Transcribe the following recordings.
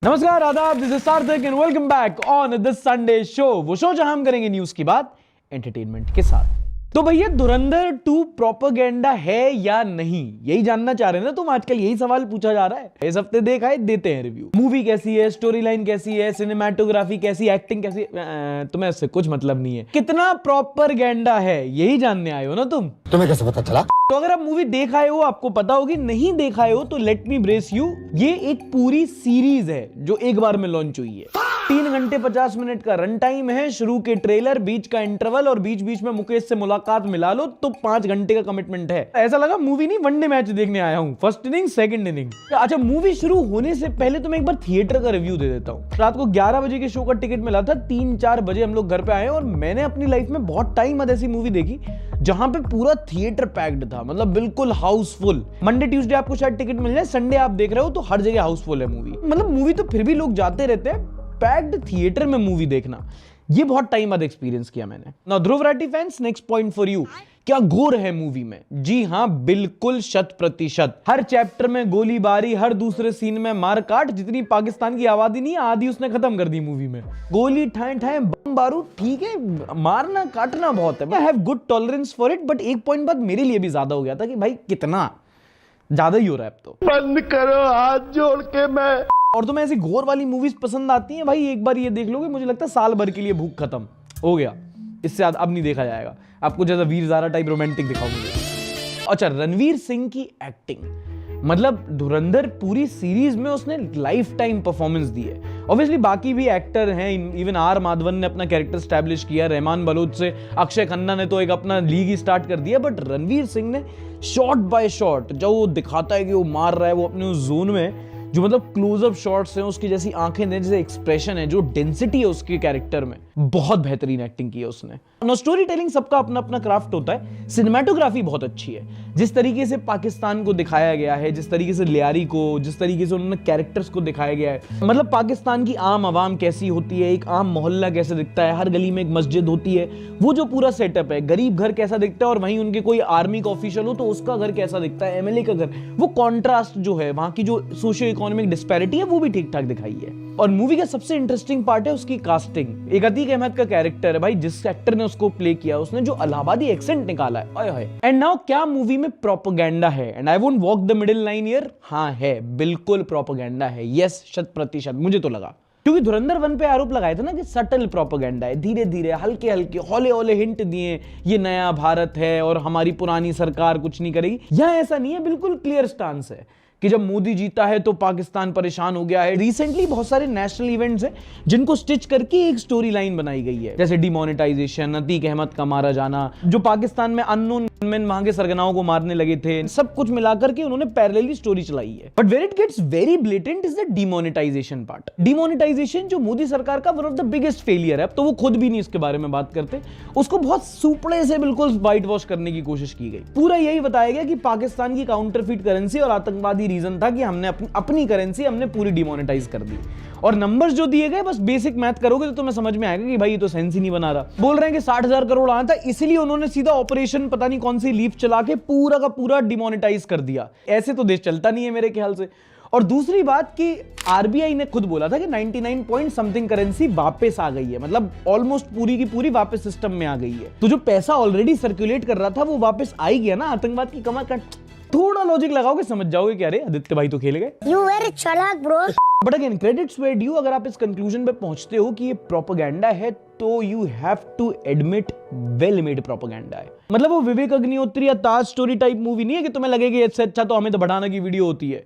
नमस्कार, आदाब, this is सार्थक and welcome back on the Sunday show. वो शो जहां हम करेंगे न्यूज की बात एंटरटेनमेंट के साथ। तो भैया, धुरंधर 2 प्रोपेगेंडा है या नहीं, यही जानना चाह रहे हैं ना तुम। आजकल यही सवाल पूछा जा रहा है। इस हफ्ते देखा है, देते हैं रिव्यू। मूवी कैसी है, स्टोरी लाइन कैसी है, सिनेमैटोग्राफी कैसी, एक्टिंग कैसी, तुम्हें इससे कुछ मतलब नहीं है। कितना प्रोपेगेंडा है, यही जानने आए हो ना तुम। तुम्हें कैसे पता चला? तो अगर आप मूवी देखा है हो, आपको पता होगी। नहीं देखा है हो तो लेट मी ब्रेस यू। ये एक पूरी सीरीज है जो एक बार में लॉन्च हुई है। 3 घंटे 50 मिनट का रन टाइम है। शुरू के ट्रेलर, बीच का इंटरवल और बीच बीच में मुकेश से मुलाकात मिला लो तो 5 घंटे का कमिटमेंट है। ऐसा लगा मूवी नहीं, वनडे मैच देखने आया हूं। First inning, second inning. अच्छा, मूवी शुरू होने से पहले तो मैं एक बार थिएटर का रिव्यू दे देता हूं। रात को 11 बजे के शो का टिकट मिला था। 3-4 बजे हम लोग घर पे आए और मैंने अपनी लाइफ में बहुत टाइम बाद ऐसी मूवी देखी जहां पे पूरा थिएटर पैक्ड था, मतलब बिल्कुल हाउसफुल। मंडे ट्यूसडे आपको शायद टिकट मिल जाए, संडे आप देख रहे हो तो हर जगह हाउसफुल है मूवी। मतलब मूवी तो फिर भी लोग जाते रहते हैं, पैक्ड थिएटर में मूवी देखना, ये बहुत टाइम बाद एक्सपीरियंस किया मैंने। Now Dhruv Rathee fans, next point for you. क्या गोर है मूवी में? जी हां, बिल्कुल 100%। हर चैप्टर में गोलीबारी, हर दूसरे सीन में मारकाट। जितनी पाकिस्तान की आबादी नहीं, आधी उसने खत्म कर दी मूवी में। गोली, ठाए ठाए, बम बारूद, ठीक है, मारना काटना बहुत है। I have good tolerance for it, but एक पॉइंट बाद मेरे लिए भी ज्यादा हो गया था कि भाई कितना ज्यादा ही हो रहा है अब तो। बंद करो हाथ जोड़ के। मैं और तुम्हें ऐसी घोर वाली मूवीज पसंद आती हैं भाई, एक बार ये देख लोगे, मुझे लगता है साल भर के लिए भूख खत्म हो गया। इससे अब नहीं देखा जाएगा। आपको जैसा वीर ज़ारा टाइप रोमांटिक दिखाओ मुझे। अच्छा, रणवीर सिंह की एक्टिंग, मतलब धुरंधर पूरी सीरीज में उसने लाइफ टाइम परफॉर्मेंस दी है। ऑब्वियसली बाकी भी एक्टर हैं, इवन आर माधवन ने अपना कैरेक्टर स्टैब्लिश किया, रहमान बलोच से अक्षय खन्ना ने तो एक अपना लीग ही स्टार्ट कर दिया। बट रणवीर सिंह ने शॉट बाय शॉट जो वो दिखाता है कि वो मार रहा है, वो अपने उस जोन में, जो मतलब क्लोजअप शॉट्स हैं, उसकी जैसी आंखें हैं, जैसे एक्सप्रेशन है, जो डेंसिटी है उसके कैरेक्टर में, बहुत बेहतरीन एक्टिंग की है उसने। नो, स्टोरी टेलिंग सबका अपना अपना क्राफ्ट होता है। सिनेमैटोग्राफी बहुत अच्छी है। जिस तरीके से पाकिस्तान को दिखाया गया है, जिस तरीके से लियारी को, जिस तरीके से उन्होंने कैरेक्टर्स को दिखाया गया है, मतलब पाकिस्तान की आम आवाम कैसी होती है, एक आम मोहल्ला कैसे दिखता है, हर गली में एक मस्जिद होती है, वो जो पूरा सेटअप है, गरीब घर कैसा दिखता है और वहीं उनके कोई आर्मी का ऑफिशियल हो तो उसका घर कैसा दिखता है, एमएलए का घर, वो कॉन्ट्रास्ट जो है, वहां की जो सोशियो इकोनॉमिक डिस्पैरिटी है, वो भी ठीक ठाक दिखाई है। और मूवी का सबसे इंटरेस्टिंग पार्ट है उसकी कास्टिंग। एक अतीक अहमद का कैरेक्टर है भाई, जिस एक्टर ने उसको प्ले किया, उसने जो इलाहाबादी एक्सेंट निकाला है, ओए होए। एंड नाउ, क्या मूवी में प्रोपेगेंडा है? And I won't walk the middle line here. हाँ है, बिल्कुल प्रोपेगेंडा है। यस, 100%। मुझे तो लगा, क्योंकि धुरंधर 1 पे आरोप लगाए थे ना कि सटल प्रोपेगेंडा है, धीरे धीरे, हल्के हल्के, हौले हौले हिंट दिए, ये नया भारत है और हमारी पुरानी सरकार कुछ नहीं करेगी। यहां ऐसा नहीं है, बिल्कुल क्लियर स्टांस है कि जब मोदी जीता है तो पाकिस्तान परेशान हो गया है। रिसेंटली बहुत सारे नेशनल इवेंट्स हैं जिनको स्टिच करके एक स्टोरी लाइन बनाई गई है, जैसे डिमोनेटाइजेशन, अतीक अहमद का मारा जाना, जो पाकिस्तान में अननोन गनमैन वहां के सरगनाओं को मारने लगे थे, सब कुछ मिलाकर के उन्होंने पैरेलली स्टोरी चलाई है। But where it gets very blatant is the demonetisation part. Demonetisation जो मोदी सरकार का one of the biggest failure है, तो वो खुद भी नहीं इसके बारे में बात करते, उसको बहुत सुपड़े से बिल्कुल वाइट वॉश करने की कोशिश की गई। पूरा यही बताया गया कि पाकिस्तान की काउंटरफीट करेंसी और आतंकवादी रीजन था कि हमने अपनी करेंसी हमने पूरी डिमोनेटाइज कर दी। और नंबर्स जो दिए गए, बस बेसिक मैथ करोगे तो तुम्हें समझ में आएगा कि भाई ये तो सेंस ही नहीं बना रहा। बोल रहे हैं कि 60,000 करोड़ आया था, इसलिए उन्होंने सीधा ऑपरेशन पता नहीं कौन सी लीफ चला के पूरा का पूरा डिमोनेटाइज कर दिया। ऐसे तो देश चलता नहीं है मेरे ख्याल से। और दूसरी बात कि आरबीआई ने खुद बोला था कि 99 पॉइंट समथिंग करेंसी वापस आ गई है, मतलब ऑलमोस्ट पूरी की पूरी वापस सिस्टम में आ गई है। तो जो पैसा ऑलरेडी सर्कुलेट कर रहा था वो वापस आ ही गया ना। आतंकवाद की कमर का थोड़ा लॉजिक लगाओगे, समझ जाओगे कि अरे आदित्य भाई तो खेल गए। You very चालाक bro. But again, credits where due. अगर आप इस कंक्लूजन पे पहुंचते हो कि ये प्रोपेगेंडा है तो you have to admit well made propaganda है। मतलब वो विवेक अग्निहोत्री या ताज स्टोरी टाइप मूवी नहीं है कि तुम्हें लगेगी इससे अच्छा तो हमें तो बढ़ाने की वीडियो होती है।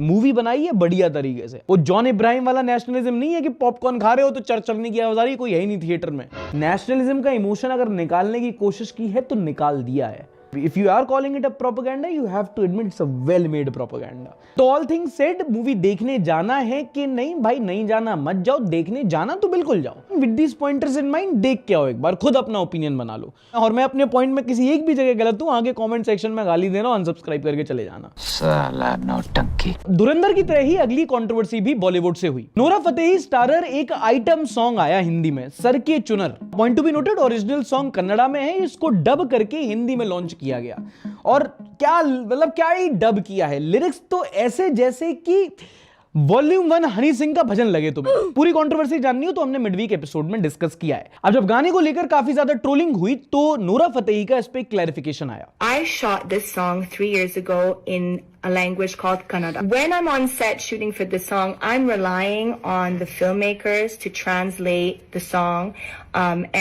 मूवी बनाई है बढ़िया तरीके से। वो जॉन इब्राहिम वाला नेशनलिज्म नहीं है कि पॉपकॉर्न खा रहे हो तो चरचरने की आवाज आ रही है, कोई है ही नहीं थिएटर में। नेशनलिज्म का इमोशन अगर निकालने की कोशिश की है तो निकाल दिया है। If you are calling it a propaganda, you have to admit it's a well-made propaganda. तो all things said, मूवी देखने जाना है कि नहीं? भाई नहीं जाना मत जाओ, देखने जाना तो बिल्कुल जाओ। With these pointers in mind, देख के आओ एक बार, खुद अपना ओपिनियन बना लो। और मैं अपने पॉइंट में किसी एक भी जगह गलत हूं, आगे कमेंट सेक्शन में गाली देना और अनसब्सक्राइब करके चले जाना। साला नौटंकी। धुरंधर की तरह ही अगली कंट्रोवर्सी भी बॉलीवुड से हुई। नोरा फतेही स्टारर एक आइटम सॉन्ग आया हिंदी में, सर के चुनर। Point to be noted, original song Kannada में है, इसको डब करके हिंदी में लॉन्च किया गया। और क्या मतलब क्या ही डब किया है, लिरिक्स तो ऐसे जैसे कि वॉल्यूम 1 हनी सिंह का भजन लगे तुम्हें। पूरी कंट्रोवर्सी जाननी हो तो हमने मिडवीक एपिसोड में डिस्कस किया है। अब जब गाने को लेकर काफी ज्यादा ट्रोलिंग हुई तो नोरा फतेही का इस पे क्लैरिफिकेशन आया। I shot this song 3 years ago in a language called Kannada. When I'm on set shooting for this song, I'm relying on the filmmakers to translate the song,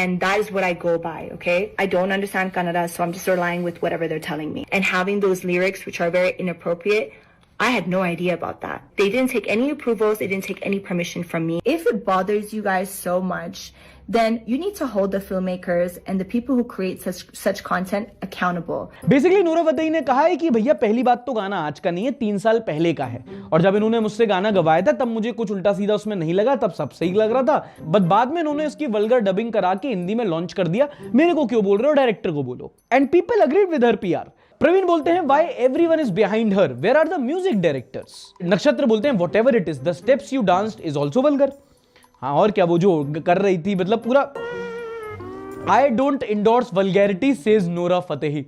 and that is what I go by, okay? I don't understand Kannada, so I'm just relying with whatever they're telling me. And having those lyrics, which are very inappropriate, I had no idea about that. They didn't take any approvals, they didn't take any permission from me. If it bothers you guys so much, then you need to hold the filmmakers and the people who create such content accountable. Basically Nora Fatehi ने कहा है कि भैया पहली बात तो गाना आज का नहीं है, 3 साल पहले का है, और जब इन्होंने मुझसे गाना गवाया था तब मुझे कुछ उल्टा सीधा उसमें नहीं लगा, तब सब सही लग रहा था, बट बाद में इन्होंने इसकी वल्गर डबिंग करा के हिंदी में लॉन्च कर दिया। मेरे को क्यों बोल रहे हो, डायरेक्टर को बोलो। And people agreed with her PR. Praveen बोलते हैं why everyone is behind her, where are the music directors. Nakshatra बोलते हैं whatever it is, the steps you danced is also vulgar. हाँ और क्या, वो जो कर रही थी मतलब पूरा। I don't endorse vulgarity says Nora Fatehi.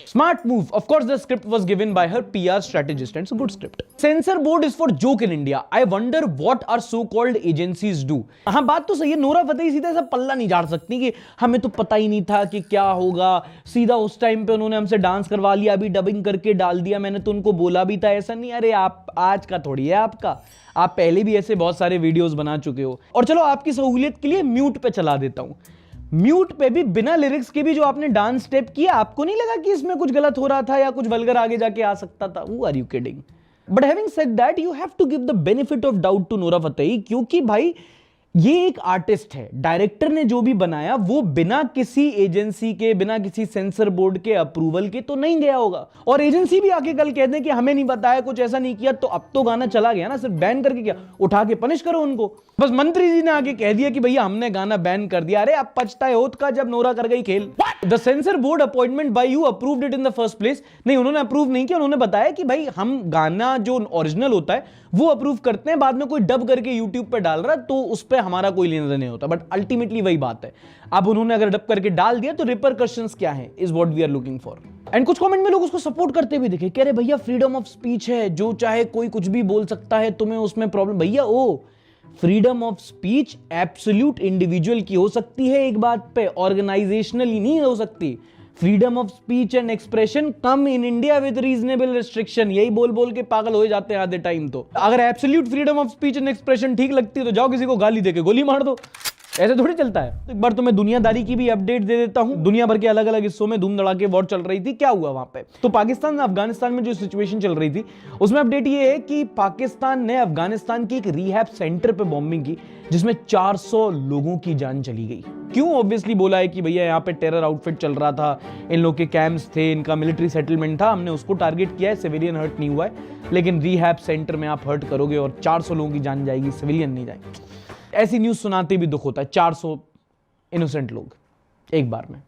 Smart move. Of course, the script was given by her PR strategist, and it's a good script. Censor board is for joke in India. I wonder what our so-called agencies do. हाँ बात तो सही है, Nora Fatehi सीधा सा पल्ला नहीं झाड़ सकती कि हमें तो पता ही नहीं था कि क्या होगा, सीधा उस टाइम पे उन्होंने हमसे डांस करवा लिया, अभी डबिंग करके डाल दिया, मैंने तो उनको बोला भी था ऐसा नहीं। अरे आप आज का थोड़ी है आपका, आप पहले भी ऐसे बहुत सारे वीडियोस बना चुके हो। और चलो आपकी सहूलियत के लिए म्यूट पे चला देता हूं। म्यूट पे भी बिना लिरिक्स के भी जो आपने डांस स्टेप किया, आपको नहीं लगा कि इसमें कुछ गलत हो रहा था या कुछ वल्गर आगे जाके आ सकता था? Who are you kidding? But having said that, you have to give the benefit of doubt to Nora Fatehi, क्योंकि भाई ये एक आर्टिस्ट है। डायरेक्टर ने जो भी बनाया वो बिना किसी एजेंसी के, बिना किसी सेंसर बोर्ड के अप्रूवल के तो नहीं गया होगा। और एजेंसी भी आके कल कहते हैं कि हमें नहीं बताया, कुछ ऐसा नहीं किया, तो अब तो गाना चला गया ना, सिर्फ बैन करके क्या, उठा के पनिश करो उनको। बस मंत्री जी ने आके कह दिया कि भैया हमने गाना बैन कर दिया। अरे अब पछताए होत का जब नोरा कर गई खेल। The sensor board appointment bye you approved it in the first place. नहीं, उन्होंने अप्रूव नहीं किया, उन्होंने बताया कि भाई हम गाना जो ओरिजिनल होता है वो अप्रूव करते हैं, बाद में कोई डब करके यूट्यूब पे डाल रहा है तो उस पर हमारा कोई लेना देना नहीं होता। बट अल्टीमेटली वही बात है, अब उन्होंने अगर डब करके डाल दिया तो रिपरकशंस क्या है, is what we are looking for. And कुछ कमेंट में लोग उसको सपोर्ट करते भी दिखे, कह रहे भैया फ्रीडम ऑफ स्पीच है, जो चाहे कोई कुछ भी बोल सकता है, तुम्हें उसमें प्रॉब्लम? भैया ओ freedom of speech absolute individual की हो सकती है एक बात पे, ऑर्गेनाइजेशनली नहीं हो सकती। Freedom of speech and expression come in India with reasonable restriction. यही बोल बोल के पागल हो जाते हैं आधे टाइम। तो अगर absolute freedom of speech and expression ठीक लगती है तो जाओ किसी को गाली देके गोली मार दो, ऐसे थोड़ी चलता है। तो एक बार तुम्हें दुनियादारी की भी अपडेट दे देता हूं। दुनिया भर के अलग अलग हिस्सों में धूम धड़ाके वॉर चल रही थी। क्या हुआ वहां पे? तो पाकिस्तान अफगानिस्तान में जो सिचुएशन चल रही थी उसमें अपडेट ये है कि पाकिस्तान ने अफगानिस्तान की एक रिहैब सेंटर पे बॉम्बिंग की जिसमें 400 लोगों की जान चली गई। क्यों? ऑब्वियसली बोला है कि भैया यहाँ पे टेरर आउटफिट चल रहा था, इन लोग के कैंप्स थे, इनका मिलिट्री सेटलमेंट था, हमने उसको टारगेट किया है, सिविलियन हर्ट नहीं हुआ है। लेकिन रिहैब सेंटर में आप हर्ट करोगे और 400 लोगों की जान जाएगी, सिविलियन नहीं जाएगी। ऐसी न्यूज सुनाते भी दुख होता है। 400 इनोसेंट लोग एक बार में।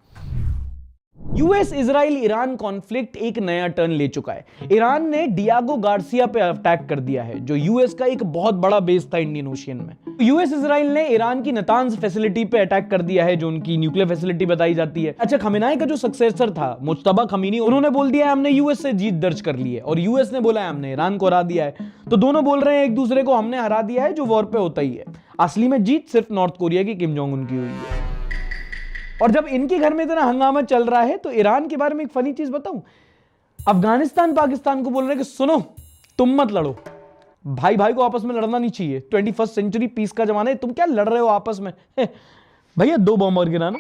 यूएस इजराइल ईरान कॉन्फ्लिक्ट एक नया टर्न ले चुका है। ईरान ने डियागो गार्सिया पे अटैक कर दिया है, जो यूएस का एक बहुत बड़ा बेस था इंडियन ओशियन में। यूएस इजराइल ने ईरान की नतांज फैसिलिटी पे अटैक कर दिया है, जो उनकी न्यूक्लियर फैसिलिटी बताई जाती है। अच्छा, खमेनाई का जो सक्सेसर था मुज्तबा खमीनी, उन्होंने बोल दिया है हमने यूएस से जीत दर्ज कर ली है, और यूएस ने बोला है हमने ईरान को हरा दिया है। तो दोनों बोल रहे हैं एक दूसरे को हमने हरा दिया है, जो वॉर पे होता ही है। असली में जीत सिर्फ नॉर्थ कोरिया की किम जोंग उन की हुई है। और जब इनके घर में इतना हंगामा चल रहा है तो ईरान के बारे में एक फनी चीज बताऊं, अफगानिस्तान पाकिस्तान को बोल रहे हैं कि सुनो तुम मत लड़ो, भाई भाई को आपस में लड़ना नहीं चाहिए, 21st सेंचुरी पीस का जमाना है, तुम क्या लड़ रहे हो आपस में? भैया 2 बम और गिराना।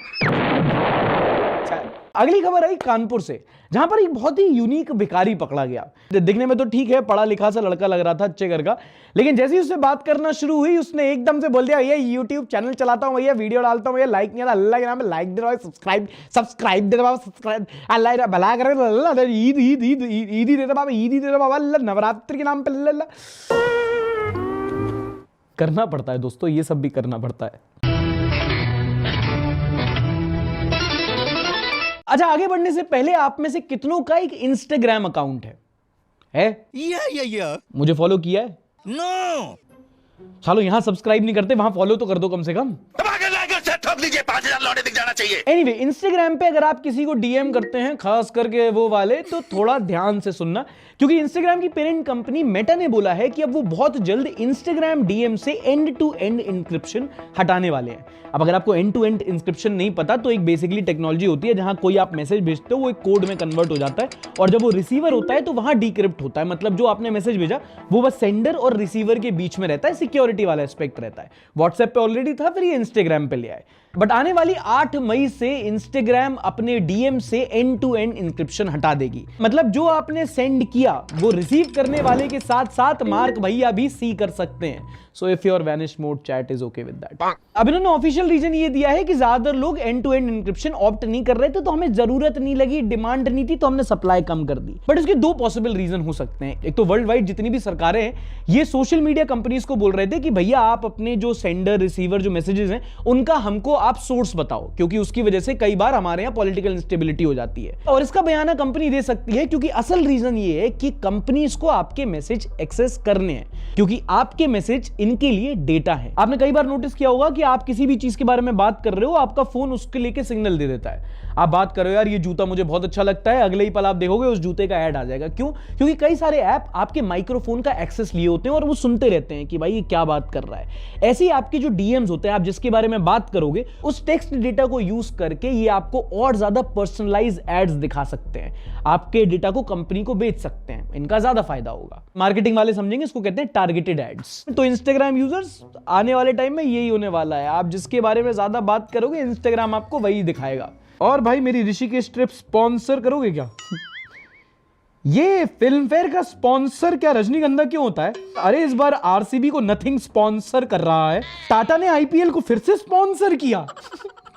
अगली खबर आई कानपुर से, जहां पर एक बहुत ही यूनिक भिखारी पकड़ा गया। दिखने में तो ठीक है, पढ़ा लिखा सा लड़का लग रहा था, अच्छे घर का, लेकिन जैसे ही उससे बात करना शुरू हुई उसने एकदम से बोल दिया भैया यूट्यूब चैनल चलाता हूं भैया, वीडियो डालता हूं भैया, लाइक नहीं आता, अल्लाह के नाम पे लाइक दे दो, सब्सक्राइब दे दो बाबा, सब्सक्राइब अल्लाह भला करे, अल्लाह ईद ईद ईद ईद ही दे दो बाबा, ईद ही दे दो बाबा, अल्लाह नवरात्रि के नाम पे अल्लाह। करना पड़ता है दोस्तों, ये सब भी करना पड़ता है। अच्छा, आगे बढ़ने से पहले आप में से कितनों का एक इंस्टाग्राम अकाउंट है? या मुझे फॉलो किया है? नो चलो, यहां सब्सक्राइब नहीं करते, वहां फॉलो तो कर दो कम से कम। ठोक लीजिए, 5000 लौटे दिख जाना चाहिए। एनीवे, इंस्टाग्राम पे अगर आप किसी को डीएम करते हैं, खास करके वो वाले, तो थोड़ा ध्यान से सुनना, क्योंकि इंस्टाग्राम की पेरेंट कंपनी मेटा ने बोला है कि अब वो बहुत जल्द इंस्टाग्राम डीएम से एंड टू एंड इंक्रिप्शन हटाने वाले हैं। अब अगर आपको एंड टू एंड इंक्रिप्शन नहीं पता, तो एक बेसिकली टेक्नोलॉजी होती है जहां कोई आप मैसेज भेजते हो, वो एक कोड में कन्वर्ट हो जाता है, और जब वो रिसीवर होता है तो वहां डिक्रिप्ट होता है। मतलब जो आपने मैसेज भेजा वो बस सेंडर और रिसीवर के बीच में रहता है, सिक्योरिटी वाला एस्पेक्ट रहता है। व्हाट्सएप पे ऑलरेडी था, फिर ये इंस्टाग्राम पे ले आए। बट आने वाली 8 मई से इंस्टाग्राम अपने डीएम से एंड टू एंड इंक्रिप्शन हटा देगी। मतलब जो आपने सेंड किया वो रिसीव करने वाले के साथ साथ मार्क भैया भी सी कर सकते हैं। So if your vanish mode chat is okay with that. अब इन्होंने ऑफिशियल रीजन ये दिया है कि ज्यादातर लोग end to end encryption opt नहीं कर रहे थे, तो हमें जरूरत नहीं लगी, डिमांड नहीं थी, तो हमने सप्लाई कम कर दी। बट इसके दो पॉसिबल रीजन हो सकते हैं। एक तो वर्ल्ड वाइड जितनी भी सरकारें हैं, ये सोशल मीडिया कंपनीज को बोल रहे थे कि भैया आप अपने जो सेंडर रिसीवर जो मैसेजेस हैं उनका हमको आप सोर्स बताओ, क्योंकि उसकी वजह से कई बार हमारे यहाँ पॉलिटिकल इंस्टेबिलिटी हो जाती है। और इसका बयाना कंपनी दे सकती है, क्योंकि असल रीजन ये है कि कंपनीज को आपके मैसेज एक्सेस करने हैं, क्योंकि आपके मैसेज इनके लिए डेटा है। आपने कई बार नोटिस किया होगा कि आप किसी भी चीज के बारे में बात कर रहे हो, आपका फोन उसके लेके सिग्नल दे देता है। आप बात कर रहे हो, यार ये जूता मुझे बहुत अच्छा लगता है, अगले ही पल आप देखोगे उस जूते का ऐड आ जाएगा। क्यों? क्योंकि कई सारे ऐप आपके माइक्रोफोन का एक्सेस लिए होते हैं और वो सुनते रहते हैं कि भाई ये क्या बात कर रहा है। ऐसे ही आपके जो डीएम्स होते हैं, आप जिसके बारे में बात करोगे, उस टेक्स्ट डेटा को यूज करके ये आपको और ज्यादा पर्सनलाइज एड्स दिखा सकते हैं, आपके डेटा को कंपनी को बेच सकते हैं, इनका ज्यादा फायदा होगा। मार्केटिंग वाले समझेंगे, इसको कहते हैं टारगेटेड एड्स। तो इंस्टाग्राम यूजर्स, आने वाले टाइम में यही होने वाला है, आप जिसके बारे में ज्यादा बात करोगे इंस्टाग्राम आपको वही दिखाएगा। और भाई मेरी ऋषिकेश ट्रिप स्पॉन्सर करोगे क्या? ये फिल्म फेयर का स्पॉन्सर क्या रजनीगंधा क्यों होता है? अरे इस बार आरसीबी को नथिंग स्पॉन्सर कर रहा है, टाटा ने आईपीएल को फिर से स्पॉन्सर किया।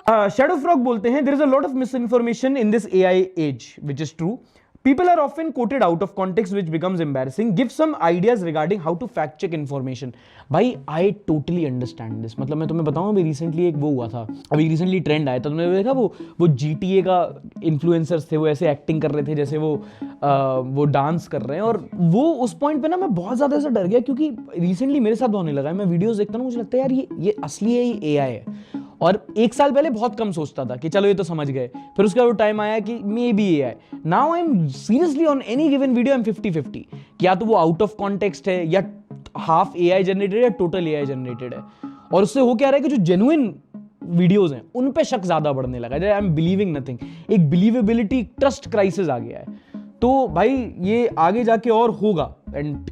शैडो फ्रॉग बोलते हैं, there is a lot of misinformation in this AI age, which is true. People are often quoted out of context, which becomes embarrassing. Give some ideas regarding how to fact check information. भाई I totally understand this. मतलब मैं तुम्हें बताऊं, अभी recently एक वो हुआ था, अभी रिसेंटली ट्रेंड आया था, तुमने देखा वो GTA का इन्फ्लुएंसर्स थे, वो ऐसे एक्टिंग कर रहे थे जैसे वो डांस कर रहे हैं, और वो उस पॉइंट पे ना मैं बहुत ज्यादा ऐसा डर गया, क्योंकि रिसेंटली मेरे साथ होने लगा है। मैं वीडियोस देखता हूँ, मुझे लगता है यार ये असली है, ये AI है। और एक साल पहले बहुत कम सोचता था कि चलो ये तो समझ गए, फिर उसका वो टाइम आया कि may be AI। Now I am seriously on any given video I am 50-50 कि या तो वो आउट ऑफ कॉन्टेक्स्ट है, या हाफ AI जनरेटेड है, या टोटल AI जनरेटेड है। और उससे हो क्या रहा है कि जो जेन्युइन वीडियोस हैं उन पे शक ज्यादा बढ़ने लगा है। आई एम बिलीविंग नथिंग, एक बिलीवेबिलिटी ट्रस्ट क्राइसिस आ गया है। तो भाई ये आगे जाके और होगा, एंड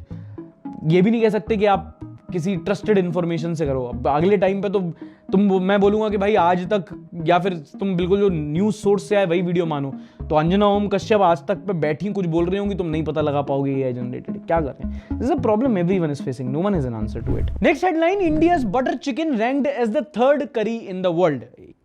ये भी नहीं कह सकते कि आप किसी ट्रस्टेड इंफॉर्मेशन से करो। अब अगले टाइम पे तो मैं बोलूंगा कि भाई आज तक, या फिर तुम बिल्कुल जो न्यूज सोर्स से आए वही वीडियो मानो, तो अंजना ओम कश्यप आज तक पे बैठी कुछ बोल रही होंगी, तुम नहीं पता लगा पाओगे AI जनरेटेड। क्या करें? This is a problem everyone is facing, no one has an answer to it. Next headline, India's butter chicken ranked as the 3rd curry in the world.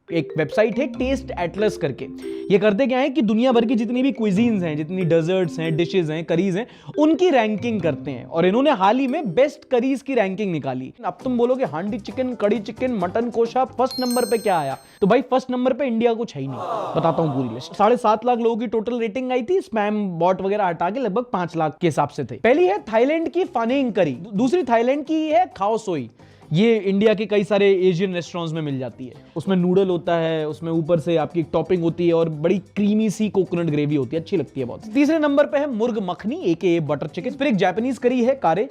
एक वेबसाइट है टेस्ट एटलस करके। ये करते क्या है कि दुनिया भर की जितनी भी क्विजीन्स हैं, जितनी डेजर्ट्स हैं, डिशेज हैं, करीज हैं, उनकी रैंकिंग करते हैं, और इन्होंने हाल ही में बेस्ट करीज की रैंकिंग निकाली। अब तुम बोलोगे हांडी चिकन, कड़ी चिकन, मटन कोशा, फर्स्ट नंबर पे क्या आया? तो भाई फर्स्ट नंबर पे इंडिया कुछ है ही नहीं। बताता हूं पूरी लिस्ट। 7.5 लाख लोगों की टोटल रेटिंग आई थी, स्पैम बॉट वगैरह हटा के लगभग 5 लाख के हिसाब से थे। पहली है थाईलैंड की फानेंग करी, दूसरी थाईलैंड की है खाओ सोई। ये इंडिया के कई सारे एशियन रेस्टोरेंट्स में मिल जाती है। उसमें नूडल होता है, उसमें ऊपर से आपकी एक टॉपिंग होती है, और बड़ी क्रीमी सी कोकोनट ग्रेवी होती है, अच्छी लगती है बहुत। तीसरे नंबर पे है मुर्ग मखनी AKA बटर चिकन। फिर एक जापानीज करी है कारे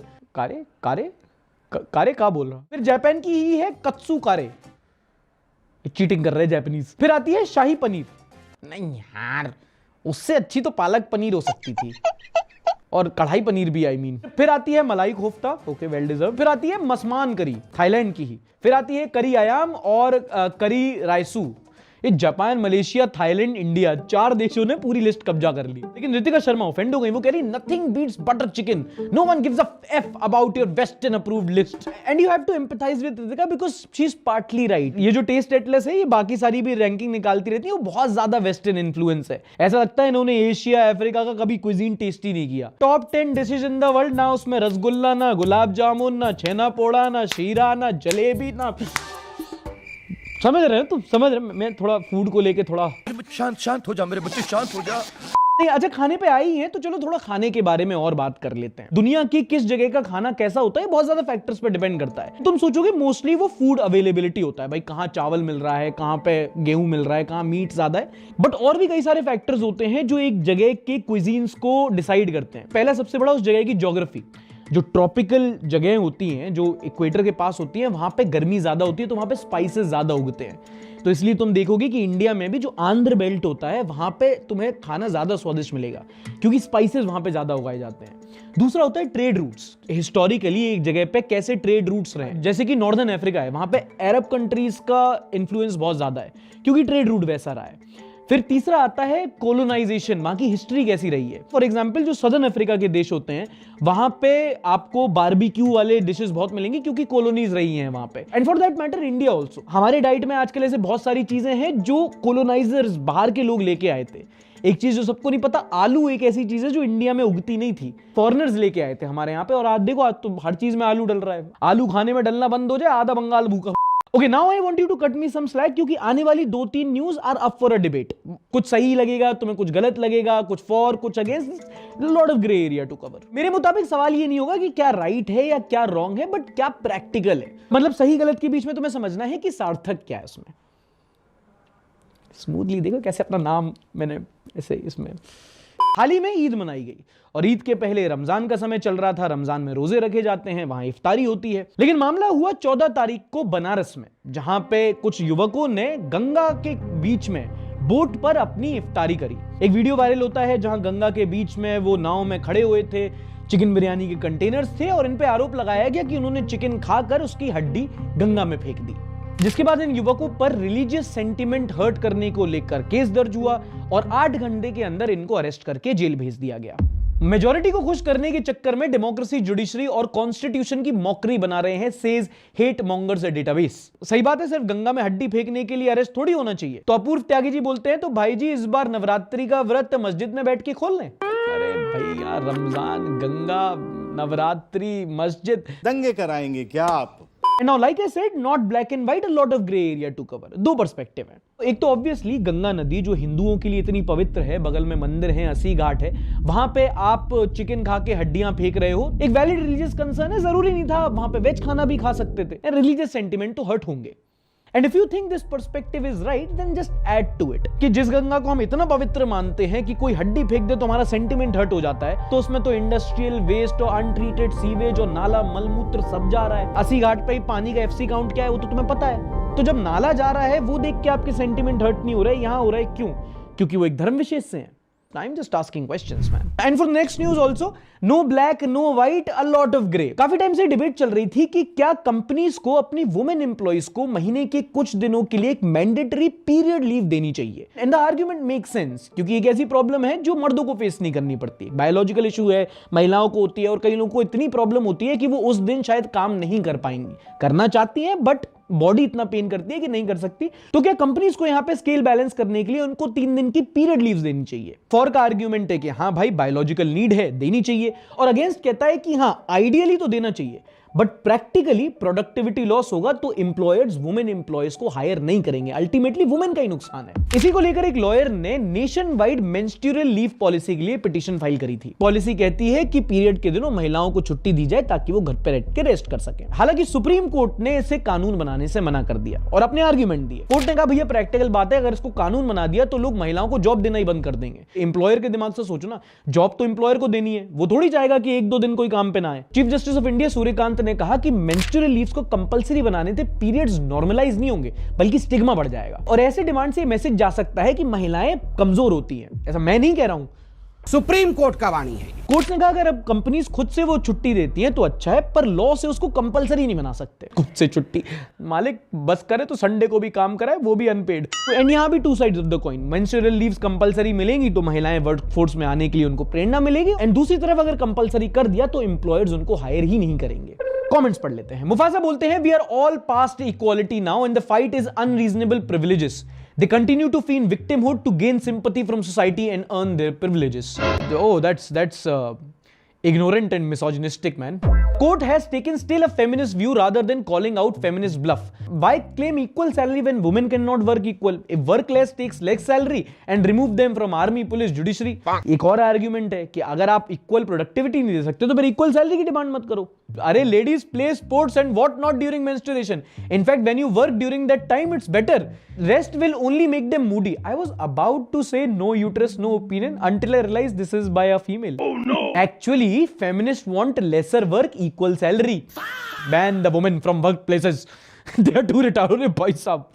का बोल रहा हूं। फिर जापान की ही है कत्सू कारे, चीटिंग कर रहे हैं जापानीज। फिर आती है शाही पनीर, नहीं यार उससे अच्छी तो पालक पनीर हो सकती थी, और कढ़ाई पनीर भी आई मीन। फिर आती है मलाई कोफ्ता, ओके वेल डिजर्व। फिर आती है मसमान करी, थाईलैंड की ही। फिर आती है करी आयाम और करी रायसू। ये जापान, मलेशिया, थाईलैंड, इंडिया, 4 देशों ने पूरी लिस्ट कब्जा कर ली। लेकिन रितिका शर्मा ऑफेंड हो गई, वो कह रही nothing beats butter chicken, no one gives a F about your western approved list. And you have to empathise with Ritika because she is partly right. ये जो टेस्ट एटलस है, ये बाकी सारी भी रैंकिंग निकालती रहती है, वो बहुत ज्यादा वेस्टर्न इन्फ्लुएंस है। ऐसा लगता है इन्होंने एशिया, अफ्रीका का कभी क्विजीन टेस्ट ही नहीं किया। Top 10 dishes in the world, ना उसमें रसगुल्ला, ना गुलाब जामुन, ना छेना पोड़ा, ना शीरा, ना जलेबी, ना। समझ रहे हैं तुम? समझ रहे? मैं थोड़ा फूड को लेके थोड़ा शांत हो जा मेरे बच्चे, शांत हो जा। नहीं, अच्छा खाने पे आई है तो चलो थोड़ा खाने के बारे में और बात कर लेते हैं। दुनिया की किस जगह का खाना कैसा होता है बहुत ज्यादा फैक्टर्स पे डिपेंड करता है। तुम सोचोगे मोस्टली वो फूड अवेलेबिलिटी होता है, भाई कहां चावल मिल रहा है, कहां पे गेहूं मिल रहा है, कहां मीट ज्यादा है। बट और भी कई सारे फैक्टर्स होते हैं जो एक जगह के क्विजीन्स को डिसाइड करते हैं। पहला सबसे बड़ा उस जगह की ज्योग्राफी। जो ट्रॉपिकल जगह होती हैं, जो इक्वेटर के पास होती हैं, वहां पे गर्मी ज्यादा होती है तो वहां पे स्पाइसेस ज्यादा उगते हैं। तो इसलिए तुम देखोगे कि इंडिया में भी जो आंध्र बेल्ट होता है वहां पे तुम्हें खाना ज्यादा स्वादिष्ट मिलेगा क्योंकि स्पाइसेस वहां पे ज्यादा उगाए जाते हैं। दूसरा होता है ट्रेड रूट्स। हिस्टोरिकली एक जगह पे कैसे ट्रेड रूट्स रहे, जैसे कि नॉर्दर्न अफ्रीका है, वहां पे अरब कंट्रीज का इन्फ्लुएंस बहुत ज्यादा है क्योंकि ट्रेड रूट वैसा रहा है। फिर तीसरा आता है कोलोनाइजेशन, वहां की हिस्ट्री कैसी रही है। फॉर एग्जांपल जो सदर्न अफ्रीका के देश होते हैं वहां पे आपको बारबेक्यू वाले डिशेस बहुत मिलेंगी क्योंकि कॉलोनीज रही हैं वहां पे। And for that matter India also. हमारे डाइट में आजकल ऐसे बहुत सारी चीजें हैं जो कोलोनाइजर्स बाहर के लोग लेके आए थे। एक चीज जो सबको नहीं पता, आलू एक ऐसी चीज है जो इंडिया में उगती नहीं थी, फॉरेनर्स लेके आए थे हमारे यहाँ पे। और आज देखो, आज तो हर चीज में आलू डल रहा है। आलू खाने में डलना बंद हो जाए, आधा बंगाल भूखा। Okay, now I want you to cut me some slack क्योंकि आने वाली 2-3 news are up for a debate. कुछ सही लगेगा तुम्हें, कुछ गलत लगेगा, कुछ फॉर कुछ against, lot of grey area to cover. मेरे मुताबिक सवाल ये नहीं होगा कि क्या राइट है या क्या रॉन्ग है, बट क्या प्रैक्टिकल है। मतलब सही गलत के बीच में तुम्हें समझना है कि सार्थक क्या है उसमें। स्मूथली देखो कैसे अपना नाम मैंने ऐसे इसमें। हाल ही में ईद मनाई गई और ईद के पहले रमजान का समय चल रहा था। रमजान में रोजे रखे जाते हैं, वहां इफ्तारी होती है। लेकिन मामला हुआ 14 तारीख को बनारस में, जहां पे कुछ युवकों ने गंगा के बीच में बोट पर अपनी इफ्तारी करी। एक वीडियो वायरल होता है जहां गंगा के बीच में वो नाव में खड़े हुए थे, चिकन बिरयानी के कंटेनर्स थे और इन पे आरोप लगाया गया कि उन्होंने चिकन खाकर उसकी हड्डी गंगा में फेंक दी। जिसके बाद इन युवकों पर रिलीजियस सेंटिमेंट हर्ट करने को लेकर केस दर्ज हुआ और 8 घंटे के अंदर इनको अरेस्ट करके जेल भेज दिया गया। मेजॉरिटी को खुश करने के चक्कर में डेमोक्रेसी, जुडिशरी और कॉन्स्टिट्यूशन की मॉकरी बना रहे हैं, सेज हेट मॉन्गर्स डेटाबेस। सही बात है, सिर्फ गंगा में हड्डी फेंकने के लिए अरेस्ट थोड़ी होना चाहिए। तो अपूर्व त्यागी जी बोलते हैं, तो भाई जी इस बार नवरात्रि का व्रत मस्जिद में बैठ के खोल लें। अरे भैया, रमजान, गंगा, नवरात्रि, मस्जिद, दंगे कराएंगे क्या आप? And now, like I said, not black and white, a lot of gray area to cover. दो पर्सपेक्टिव है। एक तो ऑब्वियसली गंगा नदी जो हिंदुओं के लिए इतनी पवित्र है, बगल में मंदिर है, अस्सी घाट है, वहां पे आप चिकन खा के हड्डियां फेंक रहे हो। एक वैलिड रिलीजियस कंसर्न है, जरूरी नहीं था वहां पे वेज खाना भी खा सकते थे। रिलीजियस सेंटिमेंट तो हर्ट होंगे। And if you think this perspective is right, then just add to it कि जिस गंगा को हम इतना पवित्र मानते हैं कि कोई हड्डी फेंक दे तो हमारा सेंटिमेंट हर्ट हो जाता है, तो उसमें तो इंडस्ट्रियल वेस्ट और अनट्रीटेड सीवेज और नाला मलमूत्र सब जा रहा है। अस्सी घाट पे ही पानी का एफसी काउंट क्या है वो तो तुम्हें पता है। तो जब नाला जा रहा है वो देख के आपके सेंटिमेंट हर्ट नहीं हो रहे, यहां हो रहा है क्यों? क्योंकि वो एक धर्म विशेष से है। I'm just asking questions, man. And for next news also, no black, no white, a lot of grey. काफी टाइम से डिबेट चल रही थी कि क्या कंपनीज को अपनी वुमेन एम्प्लॉइज को महीने के कुछ दिनों के लिए एक मैंडेटरी पीरियड लीव देनी चाहिए। And the argument make sense क्योंकि एक ऐसी प्रॉब्लम है जो मर्दों को फेस नहीं करनी पड़ती। बायोलॉजिकल इशू है, महिलाओं को होती है और कई लोगों को इतनी प्रॉब्लम होती है कि वो उस दिन शायद काम नहीं कर पाएंगी, करना चाहती हैं बट बॉडी इतना पेन करती है कि नहीं कर सकती। तो क्या कंपनीज को यहां पे स्केल बैलेंस करने के लिए उनको 3 दिन की पीरियड लीव्स देनी चाहिए? फॉर का आर्ग्यूमेंट है कि हां भाई बायोलॉजिकल नीड है, देनी चाहिए, और अगेंस्ट कहता है कि हां आइडियली तो देना चाहिए बट प्रैक्टिकली प्रोडक्टिविटी लॉस होगा तो एम्प्लॉयर्स वुमेन एम्प्लॉयर्स को हायर नहीं करेंगे, अल्टीमेटली वुमेन का ही नुकसान है। इसी को लेकर एक लॉयर ने nation wide menstrual leave policy के लिए पिटीशन फाइल करी थी। पॉलिसी कहती है कि पीरियड के दिनों महिलाओं को छुट्टी दी जाए ताकि वो घर पर रह के रेस्ट कर सके। हालांकि सुप्रीम कोर्ट ने इसे कानून बनाने से मना कर दिया और अपने आर्ग्यूमेंट दिए। कोर्ट ने कहा भैया प्रैक्टिकल बात है, अगर इसको कानून बना दिया तो लोग महिलाओं को जॉब देना ही बंद कर देंगे। एम्प्लॉयर के दिमाग से सोचो ना, जॉब तो एम्प्लॉयर को देनी है, वो थोड़ी चाहेगा कि 1-2 दिन कोई काम पे ना आए। Chief justice of India Suryakant ने कहा कि मेंस्ट्रुअल लीव्स को कंपलसरी बनाने से पीरियड्स नॉर्मलाइज नहीं होंगे बल्कि स्टिग्मा बढ़ जाएगा। और ऐसे डिमांड से मैसेज जा सकता है कि महिलाएं कमजोर होती हैं। ऐसा मैं नहीं कह रहा हूं, सुप्रीम कोर्ट का वाणी है। कोर्ट ने कहा अगर अब कंपनीज खुद से वो छुट्टी देती हैं तो अच्छा है, पर लॉ से उसको कंपलसरी नहीं बना सकते। खुद से छुट्टी, मालिक बस करे तो संडे को भी काम कराए, वो भी अनपेड। एंड यहाँ भी 2 sides of the coin. Menstrual leaves compulsory मिलेंगी तो महिलाएं वर्कफोर्स में आने के लिए उनको प्रेरणा मिलेगी, एंड दूसरी तरफ अगर कंपलसरी कर दिया तो एम्प्लॉयर्स उनको हायर ही नहीं करेंगे। कमेंट्स पढ़ लेते हैं। मुफासा बोलते हैं we are all past equality now and the fight is unreasonable privileges. They continue to feign victimhood to gain sympathy from society and earn their privileges. Oh, that's ignorant and misogynistic, man. Court has taken still a feminist view rather than calling out feminist bluff. Why claim equal salary when women cannot work equal? If work less takes less salary and remove them from army, police, judiciary. एक और argument है कि अगर आप equal productivity नहीं दे सकते तो फिर इक्वल सैलरी की डिमांड मत करो. अरे ladies play sports and what not during menstruation. In fact when you work during that time it's better. Rest will only make them moody. I was about to say no uterus, no opinion until I realized this is by a female. Oh no! Actually, feminists want lesser work, equal salary. Ban the women from workplaces. They are too retired, भाई साहब.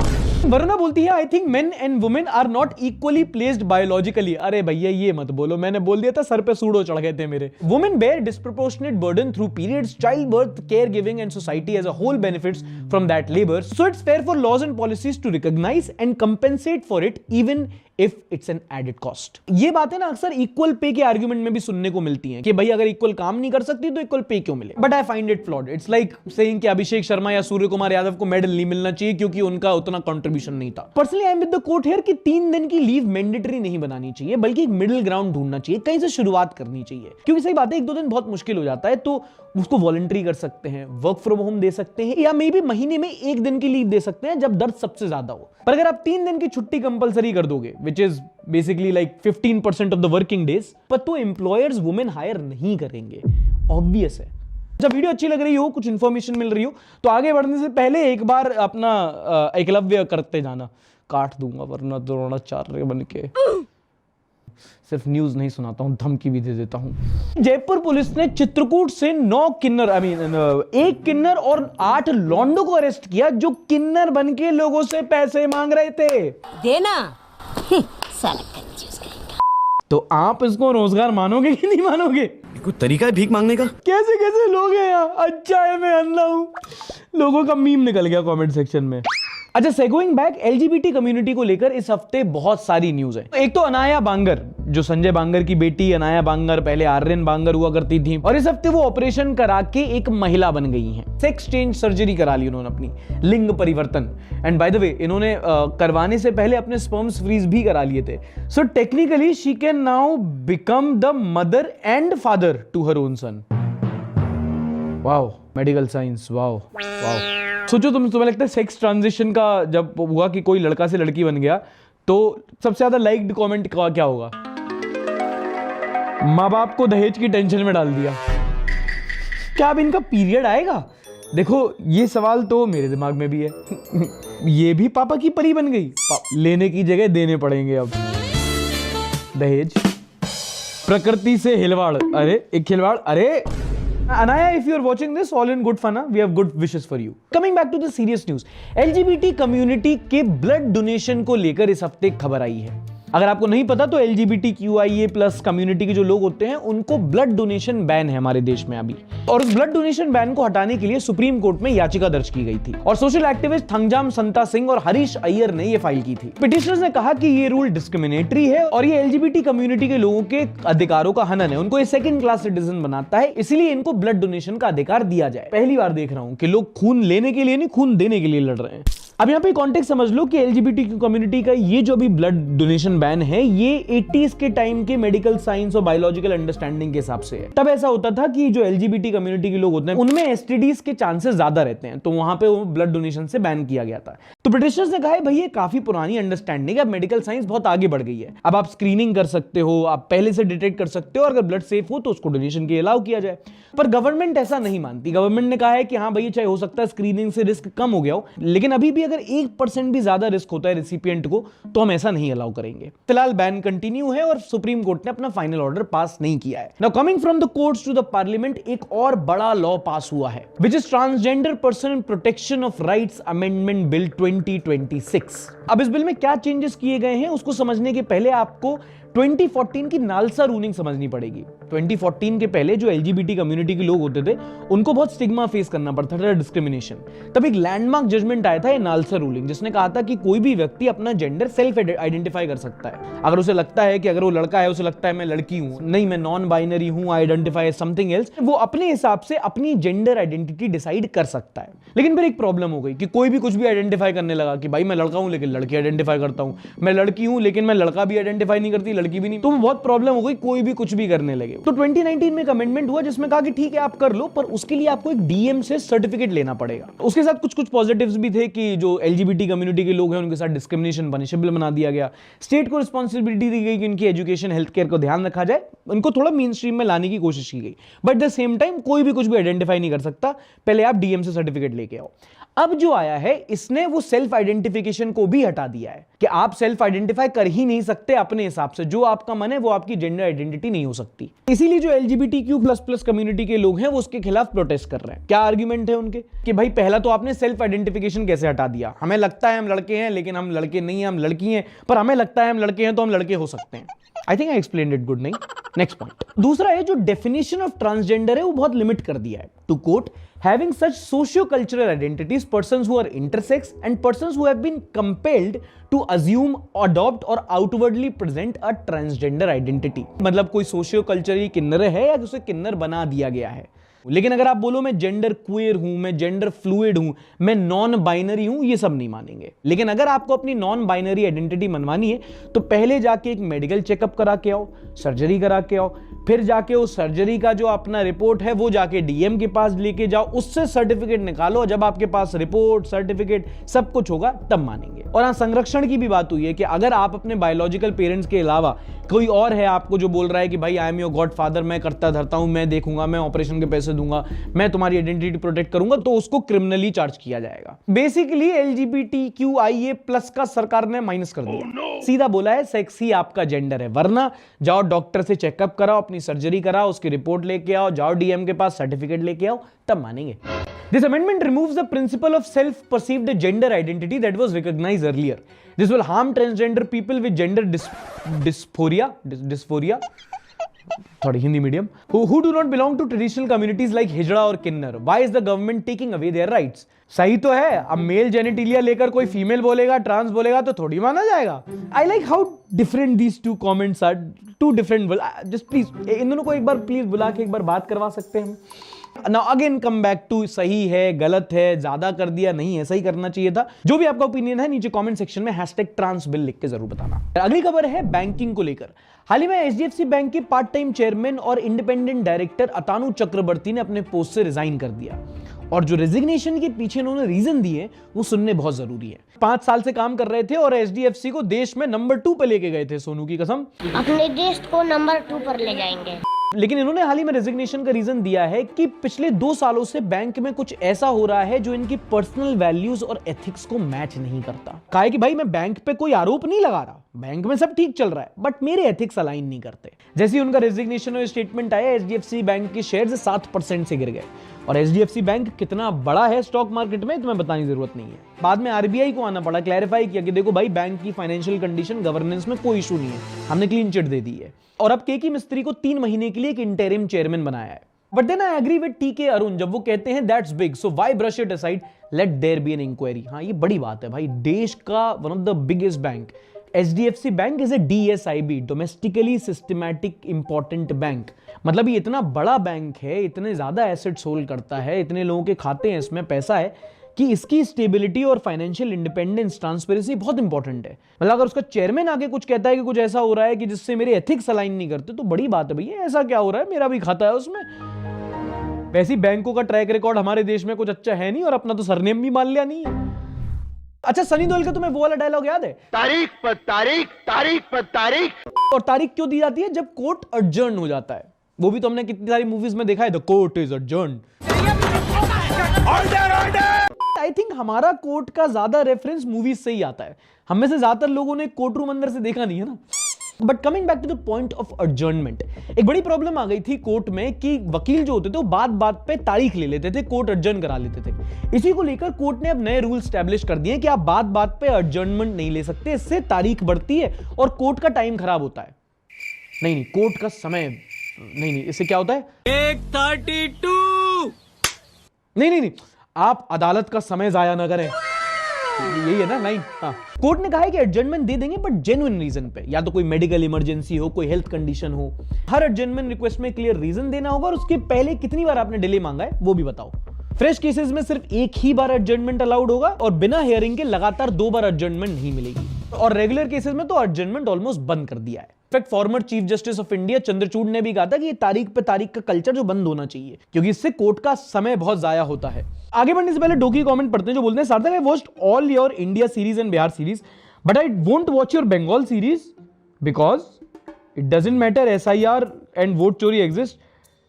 वरुणा बोलती है I think men and women are not equally placed biologically. अरे भैया ये मत बोलो, मैंने बोल दिया था, सर पे सूड़ो चढ़ गए थे मेरे. Women bear disproportionate burden through periods, childbirth, caregiving and society as a whole benefits from that labour. So it's fair for laws and policies to recognise and compensate for it even if it's an added cost. ये बातें ना अक्सर equal pay के argument में भी सुनने को मिलती हैं कि भाई अगर इक्वल काम नहीं कर सकती तो इक्वल पे क्यों मिले. But I find it flawed. It's like saying कि अभिषेक शर्मा या सूर्य कुमार यादव को मेडल नहीं मिलना चाहिए क्योंकि उनका उतना कंट्रीब्यूशन नहीं था. Personally I am with the court here कि 3 दिन की लीव मैंडेटरी नहीं बनानी चाहिए, बल्कि एक मिडिल ग्राउंड ढूंढना चाहिए, कहीं से शुरुआत करनी चाहिए. क्योंकि सही बात है 1-2 दिन बहुत मुश्किल हो जाता है, तो उसको वॉलंटरी कर सकते हैं, वर्क फ्रॉम होम दे सकते हैं, या मे बी महीने में 1 दिन की लीव दे सकते हैं जब दर्द सबसे ज्यादा हो. पर अगर आप 3 दिन की छुट्टी कंपलसरी कर दोगे, which is basically like 15% of the working days, पर तो एम्प्लॉयर्स वुमेन हायर नहीं करेंगे. ऑब्वियस है. जब वीडियो अच्छी लग रही हो, कुछ इंफॉर्मेशन मिल रही हो, तो आगे बढ़ने से पहले एक बार अपना एकलव्य करते जाना. काट दूंगा वरना द्रोणाचार्य बन के. सिर्फ न्यूज नहीं सुनाता हूं, धमकी भी दे देता हूं. जयपुर पुलिस ने चित्रकूट से 9 किन्नर, 1 किन्नर और 8 लौंडों को अरेस्ट किया जो किन्नर बन के लोगों से पैसे मांग रहे थे. देना साला कंजूस कहीं. तो आप इसको रोजगार मानोगे कि नहीं मानोगे? कोई तरीका है भीख मांगने का? कैसे कैसे लोग हैं यहाँ. अच्छा है मैं अंधा हूं. लोगों का मीम निकल गया कमेंट सेक्शन में. अच्छा, सेगोइंग बैक, एलजीबीटी कम्युनिटी को लेकर इस हफ्ते बहुत सारी न्यूज है. एक तो अनाया बांगर, जो संजय बांगर की बेटी अनाया बांगर, पहले आर्यन बांगर हुआ करती थी, और इस हफ्ते वो ऑपरेशन करा के एक महिला बन गई हैं. सेक्स चेंज सर्जरी करा ली उन्होंने, अपनी लिंग परिवर्तन. एंड बाय द वे इन्होंने करवाने से पहले अपने स्पर्म्स फ्रीज भी करा लिए थे. So technically she can now become the mother and father to her own son. Wow, medical science, wow wow. सोचो तुम्हें लगता है सेक्स ट्रांजिशन का जब हुआ कि कोई लड़का से लड़की बन गया, तो सबसे ज्यादा लाइक्ड कमेंट क्या होगा? माँ बाप को दहेज की टेंशन में डाल दिया. क्या अब इनका पीरियड आएगा? देखो ये सवाल तो मेरे दिमाग में भी है. ये भी पापा की परी बन गई. लेने की जगह देने पड़ेंगे अब दहेज. प्रकृति से हिलवाड़. अरे एक खिलवाड़. अरे Anaya, if you are watching this, all in good fun, we have good wishes for you. Coming back to the serious news, LGBT community के blood donation को लेकर इस हफ्ते खबर आई है. अगर आपको नहीं पता तो LGBTQIA+ कम्युनिटी के जो लोग होते हैं उनको ब्लड डोनेशन बैन है हमारे देश में अभी. और उस ब्लड डोनेशन बैन को हटाने के लिए सुप्रीम कोर्ट में याचिका दर्ज की गई थी और सोशल एक्टिविस्ट थंगजाम संता सिंह और हरीश अय्यर ने यह फाइल की थी. पिटिशनर्स ने कहा कि ये रूल डिस्क्रिमिनेटरी है और ये LGBT कम्युनिटी के लोगों के अधिकारों का हनन है, उनको ये सेकंड क्लास सिटीजन बनाता है, इसलिए इनको ब्लड डोनेशन का अधिकार दिया जाए. पहली बार देख रहा हूं कि लोग खून लेने के लिए नहीं, खून देने के लिए लड़ रहे हैं. अब यहाँ पे कॉन्टेक्स्ट समझ लो कि LGBTQ कम्युनिटी का ये जो अभी ब्लड डोनेशन बैन है, ये 80s के टाइम के मेडिकल साइंस और बायोलॉजिकल अंडरस्टैंडिंग के हिसाब से है. तब ऐसा होता था कि जो LGBT कम्युनिटी के लोग होते हैं उनमें STDs के चांसेस ज्यादा रहते हैं, तो वहां पे वो ब्लड डोनेशन से बैन किया गया था. तो ब्रिटिशर्स ने कहा भाई ये काफी पुरानी अंडरस्टैंडिंग है, अब मेडिकल साइंस बहुत आगे बढ़ गई है, अब आप स्क्रीनिंग कर सकते हो, आप पहले से डिटेक्ट कर सकते हो, और अगर ब्लड सेफ हो तो उसको डोनेशन के लिए अलाउ किया जाए. पर गवर्नमेंट ऐसा नहीं मानती. गवर्नमेंट ने कहा है कि हाँ भाई चाहे हो सकता है स्क्रीनिंग से रिस्क कम हो गया हो, लेकिन अभी भी अगर 1% भी ज्यादा रिस्क होता है रेसिपिएंट को तो हम ऐसा नहीं अलाउ करेंगे. फिलहाल बैन कंटिन्यू है और सुप्रीम कोर्ट ने अपना फाइनल ऑर्डर पास नहीं किया है. Now coming from the courts to the parliament, एक और बड़ा लॉ पास हुआ है, which is transgender person protection of rights amendment bill 2026. अब इस बिल में क्या चेंजेस किए गए हैं उसको समझने के पहले आपको 2014 की नालसा रूलिंग समझनी पड़ेगी. 2014 के पहले जो LGBT कम्युनिटी के लोग होते थे उनको बहुत स्टिग्मा फेस करना पड़ता था, डिस्क्रिमिनेशन. तब एक लैंडमार्क जजमेंट आया था, ये नालसा रूलिंग, जिसने कहा था कि कोई भी व्यक्ति अपना जेंडर सेल्फ आइडेंटिफाई कर सकता है. अगर उसे लगता है कि अगर वो लड़का है, उसे लगता है मैं लड़की हूं, नहीं मैं नॉन बाइनरी हूं, I identify as something else, वो अपने हिसाब से अपनी जेंडर आइडेंटिटी डिसाइड कर सकता है. लेकिन फिर एक प्रॉब्लम हो गई कि कोई भी कुछ भी आइडेंटिफाई करने लगा कि भाई मैं लड़का हूं लेकिन लड़की आइडेंटिफाई करता हूं, मैं लड़की हूं लेकिन मैं लड़का भी आइडेंटिफाई नहीं करती, लड़की भी नहीं, तो बहुत प्रॉब्लम हो गई, कोई भी कुछ भी करने लगे। तो 2019 में एक अमेंडमेंट हुआ जिसमें कहा कि ठीक है आप कर लो, पर उसके लिए आपको एक डीएम से सर्टिफिकेट लेना पड़ेगा। उसके साथ कुछ कुछ पॉजिटिव्स भी थे कि जो एलजीबीटी कम्युनिटी के लोग हैं उनके साथ डिस्क्रिमिनेशन पनिशेबल बना दिया गया। स्टेट को रिस्पॉन्सिबिलिटी दी गई कि उनकी एजुकेशन हेल्थ केयर को ध्यान रखा जाए, उनको थोड़ा मेन स्ट्रीम में लाने की कोशिश की गई। बट द सेम टाइम कोई भी कुछ भी आइडेंटिफाई नहीं कर सकता, पहले आप डीएम से सर्टिफिकेट लेके आओ। अब जो आया है इसने वो सेल्फ आइडेंटिफिकेशन को भी हटा दिया है कि आप सेल्फ आइडेंटिफाई कर ही नहीं सकते अपने हिसाब से, जो आपका मन है वो आपकी जेंडर आइडेंटिटी नहीं हो सकती। इसीलिए जो LGBTQ++ कम्युनिटी के लोग हैं वो उसके खिलाफ प्रोटेस्ट कर रहे हैं। क्या आर्ग्यूमेंट है उनके कि भाई पहला तो आपने सेल्फ आइडेंटिफिकेशन कैसे हटा दिया, हमें लगता है हम लड़के हैं लेकिन हम लड़के नहीं हैं, हम लड़की हैं, पर हमें लगता है हम लड़के हैं तो हम लड़के हो सकते हैं। I think I explained it good. नहीं, नेक्स्ट पॉइंट दूसरा है जो डेफिनेशन ऑफ ट्रांसजेंडर है वो बहुत लिमिट कर दिया है। To quote, having such socio-cultural identities, persons who are intersex and persons who have been compelled to assume, adopt or outwardly present a transgender identity। मतलब कोई socio-culturally किन्नर है या उसे किन्नर बना दिया गया है। लेकिन अगर आप बोलो मैं जेंडर क्वेयर हूं, मैं जेंडर फ्लूइड हूं, मैं नॉन बाइनरी हूं, ये सब नहीं मानेंगे। लेकिन अगर आपको अपनी नॉन बाइनरी आइडेंटिटी मनवानी है तो पहले जाके एक मेडिकल चेकअप करा के आओ, सर्जरी करा के आओ, फिर जाके उस सर्जरी का जो अपना रिपोर्ट है वो जाके डीएम के पास लेके जाओ, उससे सर्टिफिकेट निकालो। जब आपके पास रिपोर्ट, सर्टिफिकेट सब कुछ होगा तब मानेंगे। और हाँ, संरक्षण की भी बात हुई है कि अगर आप अपने बायोलॉजिकल पेरेंट्स के अलावा कोई और है आपको जो बोल रहा है कि भाई I am your God father, मैं करता धरता हूं, मैं देखूंगा, मैं ऑपरेशन के पैसे दूंगा, मैं तुम्हारी आइडेंटिटी प्रोटेक्ट करूंगा, तो उसको क्रिमिनली चार्ज किया जाएगा। बेसिकली LGBTQIA+ का सरकार ने माइनस कर दिया। सीधा बोला है सेक्स ही आपका जेंडर है, वरना जाओ डॉक्टर से चेकअप कराओ, अपनी सर्जरी कराओ, उसकी रिपोर्ट लेके आओ, जाओ डीएम के पास सर्टिफिकेट लेके आओ, तब मानेंगे। This amendment removes the principle of self-perceived gender identity that was recognized earlier. This will harm transgender people with gender dysphoria, थोड़ी Hindi medium, who do not belong to traditional communities like हिजड़ा और किन्नर. Why is the government taking away their rights? सही तो है, अब mail जेनिटिलिया लेकर कोई female बोलेगा, trans बोलेगा तो थोड़ी माना जाएगा। I like how different these two comments are, two different. Just please इन दोनों को एक बार प्लीज बुला के एक बार बात करवा सकते हैं हम। Now again come back to सही है, गलत है, ज्यादा कर दिया, नहीं है, सही करना चाहिए था। जो भी आपका ओपिनियन है नीचे कमेंट सेक्शन में #transbill लिख के जरूर बताना। अगली खबर है बैंकिंग को लेकर। हाल ही में HDFC बैंक के पार्ट टाइम चेयरमैन और इंडिपेंडेंट डायरेक्टर अतानु चक्रवर्ती ने अपने पोस्ट से रिजाइन कर दिया, और जो रेजिग्नेशन के पीछे उन्होंने रीजन दिए वो सुनने बहुत जरूरी है। 5 साल से काम कर रहे थे और HDFC को देश में नंबर 2 पे लेके गए थे, सोनू की कसम। अपने देश को नंबर 2 पर ले जाएंगे। लेकिन इन्होंने हाल ही में रेजिग्नेशन का रीजन दिया है कि पिछले 2 सालों से बैंक में कुछ ऐसा हो रहा है जो इनकी पर्सनल वैल्यूज और एथिक्स को मैच नहीं करता। कहा है कि भाई मैं बैंक पे कोई आरोप नहीं लगा रहा, बैंक में सब ठीक चल रहा है, बट मेरे एथिक्स अलाइन नहीं करते। जैसे ही उनका रेजिग्नेशन और स्टेटमेंट आया, HDFC बैंक के शेयर 7% से गिर गए। और HDFC बैंक कितना बड़ा है स्टॉक मार्केट में तुम्हें बताने की जरूरत नहीं है। बाद में RBI को आना पड़ा, क्लैरिफाई किया कि देखो भाई बैंक की फाइनेंशियल कंडीशन, गवर्नेंस में कोई इशू नहीं है, हमने क्लीन चिट दे दी है। और अब केकी मिस्त्री को 3 महीने के लिए एक इंटरिम चेयरमैन बनाया है। But then I agree with TK Arun जब वो कहते हैं that's big, so why brush it aside, let there be an inquiry. हाँ, ये बड़ी बात है भाई, देश का one of the biggest bank HDFC bank is a DSIB, domestically systematic important bank. मतलब ये इतना बड़ा बैंक है, इतने ज्यादा एसेट्स होल्ड करता है, इतने लोगों के खाते हैं, इसमें पैसा है कि इसकी स्टेबिलिटी और फाइनेंशियल इंडिपेंडेंस, ट्रांसपेरेंसी बहुत इंपॉर्टेंट है। मतलब अगर उसका चेयरमैन आगे कुछ कहता है कि कुछ ऐसा हो रहा है कि जिससे मेरे एथिक्स अलाइन नहीं करते, तो बड़ी बात है भैया, ऐसा क्या हो रहा है, मेरा भी खाता है उसमें। वैसे बैंकों का ट्रैक रिकॉर्ड हमारे देश में कुछ अच्छा है नहीं, और अपना तो सरनेम भी मान लिया नहीं है। अच्छा, सनी देओल का तुम्हें वो वाला डायलॉग याद है, तारीख पर तारीख, तारीख पर तारीख। और तारीख क्यों दी जाती है? जब कोर्ट अडजर्न हो जाता है। वो भी तो हमने कितनी सारी मूवीज में देखा है, the court is adjourn. I think हमारा कोर्ट का ज्यादा रेफरेंस मूवीज से ही आता है। हम में से ज्यादातर लोगों ने कोर्ट रूम अंदर से देखा नहीं है ना। But coming back to the point of adjournment, एक बड़ी प्रॉब्लम आ गई थी कोर्ट में कि वकील जो होते थे वो बात बात पे तारीख ले लेते थे, कोर्ट एडजर्न करा लेते थे। इसी को लेकर कोर्ट ने अब नए रूल स्टैब्लिश कर दिए कि आप बात बात पे एडजर्नमेंट नहीं ले सकते, इससे तारीख बढ़ती है और कोर्ट का टाइम खराब होता है। नहीं, कोर्ट का समय नहीं, इससे क्या होता है 8:32। नहीं, आप अदालत का समय जाया ना करें, यही है ना लाइन। हाँ, कोर्ट ने कहा है कि एडजर्नमेंट दे देंगे बट जेन्युइन रीजन पे, या तो कोई मेडिकल इमरजेंसी हो, कोई हेल्थ कंडीशन हो। हर एडजर्नमेंट रिक्वेस्ट में क्लियर रीजन देना होगा, और उसके पहले कितनी बार आपने डिले मांगा है वो भी बताओ। फ्रेश केसेस में सिर्फ एक ही बार एडजर्नमेंट अलाउड होगा, और बिना हियरिंग के लगातार 2 बार एडजर्नमेंट नहीं मिलेगी। और रेगुलर केसेस में तो एडजर्नमेंट ऑलमोस्ट बंद कर दिया है। In fact former chief justice of India Chandrachud ने भी कहा था कि ये तारीख पे तारीख का कल्चर जो बंद होना चाहिए, क्योंकि इससे कोर्ट का समय बहुत जाया होता है। आगे बढ़ने से पहले डोकी कमेंट पढ़ते हैं जो बोलते हैं, Sarthak I watched all your India series and Bihar series but I won't watch your Bengal series because it doesn't matter SIR and vote चोरी exist.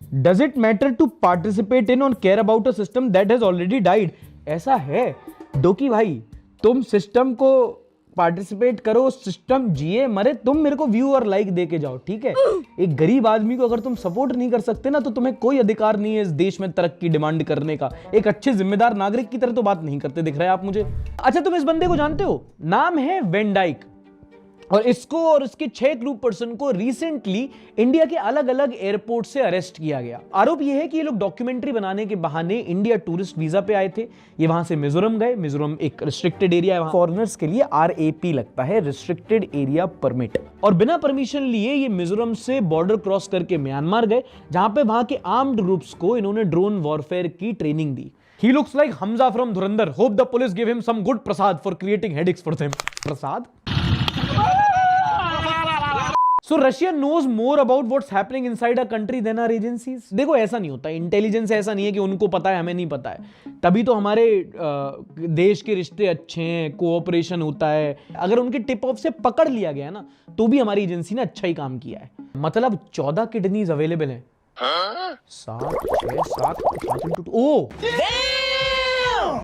Does it matter to participate in और care about a system that has already died? ऐसा है डोकी भाई, तुम system को participate करो, system जिए मरे, तुम मेरे को व्यू और लाइक दे के जाओ, ठीक है? एक गरीब आदमी को अगर तुम सपोर्ट नहीं कर सकते ना, तो तुम्हें कोई अधिकार नहीं है इस देश में तरक्की डिमांड करने का। एक अच्छे जिम्मेदार नागरिक की तरह तो बात नहीं करते दिख रहे हैं आप मुझे। अच्छा, तुम इस बंदे को जानते हो? नाम है वैन डाइक, और इसको और इसके 6 ग्रुप पर्सन को रिसेंटली इंडिया के अलग अलग एयरपोर्ट से अरेस्ट किया गया। आरोप यह है कि ये लोग डॉक्यूमेंट्री बनाने के बहाने इंडिया टूरिस्ट वीजा पे आए थे। ये वहां से मिजोरम गए। मिजोरम एक रिस्ट्रिक्टेड एरिया है, फॉरेनर्स के लिए RAP लगता है, रिस्ट्रिक्टेड एरिया परमिट, और बिना परमिशन लिए ये मिजोरम से बॉर्डर क्रॉस करके म्यांमार गए, जहां पे वहां के आर्म्ड ग्रुप्स को इन्होंने ड्रोन वॉरफेयर की training the. He looks like Hamza from Dhurandhar. Hope the police give him some good prasad for creating headaches for them. Prasad? So Russia knows more about what's happening inside a country than our agencies. देखो ऐसा नहीं होता, intelligence ऐसा नहीं है कि उनको पता है हमें नहीं पता है। तभी तो हमारे देश के रिश्ते अच्छे हैं, कोऑपरेशन होता है। अगर उनके टिप ऑफ से पकड़ लिया गया ना, तो भी हमारी एजेंसी ने अच्छा ही काम किया है। मतलब 14 किडनीज अवेलेबल हैं। 7 6 7 ओ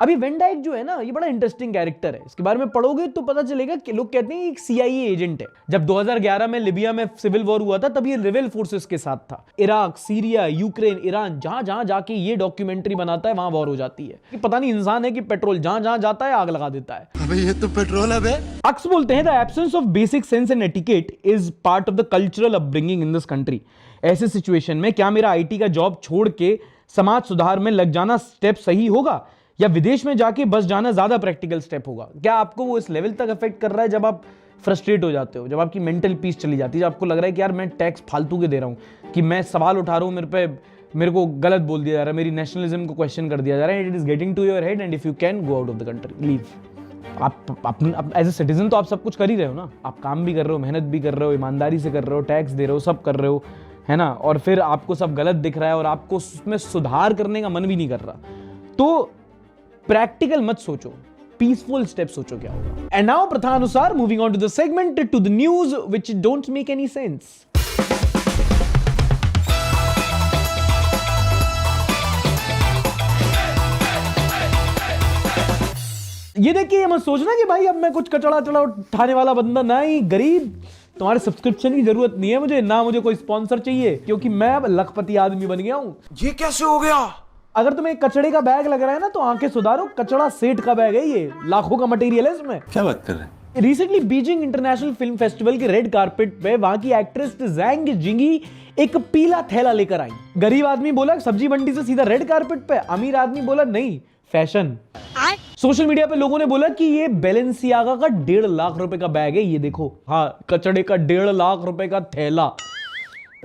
अभी वैन डाइक जो है ना, ये बड़ा इंटरेस्टिंग कैरेक्टर है। इसके बारे में पढ़ोगे तो पता चलेगा कि लोग कहते हैं एक CIA एजेंट है। जब 2011 में लिबिया में सिविल वॉर हुआ था, तब ये रिबेल फोर्सेस के साथ था। इराक, सीरिया, यूक्रेन, ईरान, जहां जहां जाके ये डॉक्यूमेंट्री बनाता है, वहां वॉर हो जाती है। कि पता नहीं इंसान है कि पेट्रोल जहां जहां जाता है आग लगा देता है। अबे ये तो पेट्रोल है बे। अक्स बोलते हैं, the absence of basic sense and etiquette is part of the cultural upbringing in this country. ऐसे सिचुएशन में क्या मेरा IT का जॉब छोड़ के समाज सुधार में लग जाना स्टेप सही होगा, या विदेश में जाके बस जाना ज्यादा प्रैक्टिकल स्टेप होगा? क्या आपको वो इस लेवल तक अफेक्ट कर रहा है जब आप फ्रस्ट्रेट हो जाते हो, जब आपकी मेंटल पीस चली जाती है, जब आपको लग रहा है कि यार मैं टैक्स फालतू के दे रहा हूं, कि मैं सवाल उठा रहा हूं, मेरे को गलत बोल दिया जा रहा है, मेरी नेशनलिज्म को क्वेश्चन कर दिया जा रहा है, it is getting to your head and if you can go out of the country, leave. आप एज ए सिटीजन तो आप सब कुछ कर ही रहे हो ना, आप काम भी कर रहे हो, मेहनत भी कर रहे हो, ईमानदारी से कर रहे हो, टैक्स दे रहे हो, सब कर रहे हो, है ना? और फिर आपको सब गलत दिख रहा है और आपको उसमें सुधार करने का मन भी नहीं कर रहा, तो प्रैक्टिकल मत सोचो, पीसफुल स्टेप सोचो क्या होगा। एंड नाउ प्रथा अनुसार moving on to the segment, to the news which don't make any sense. ये देखिए, मत सोचना कि भाई अब मैं कुछ कचड़ा चढ़ा उठाने वाला बंदा, नहीं, गरीब, तुम्हारे सब्सक्रिप्शन की जरूरत नहीं है मुझे, ना मुझे कोई स्पॉन्सर चाहिए, क्योंकि मैं अब लखपति आदमी बन गया हूं। ये कैसे हो गया? अगर तुम्हें कचड़े का बैग लग रहा है ना, तो आंखें सुधारो, कचड़ा सेठ का बैग है ये, लाखों का मटेरियल है इसमें। क्या बात कर रहे हैं? Recently Beijing international film festival के रेड कारपेट पे वहां की एक्ट्रेस जैंग जिंगी एक पीला थैला लेकर आई। गरीब आदमी बोला सब्जी मंडी से सीधा रेड कारपेट पे, अमीर आदमी बोला नहीं, फैशन। सोशल मीडिया पे लोगों ने बोला कि ये बैलेंसियागा का 1.5 लाख रुपए का बैग है, ये देखो, हाँ, कचड़े का 1.5 लाख रुपए का थैला।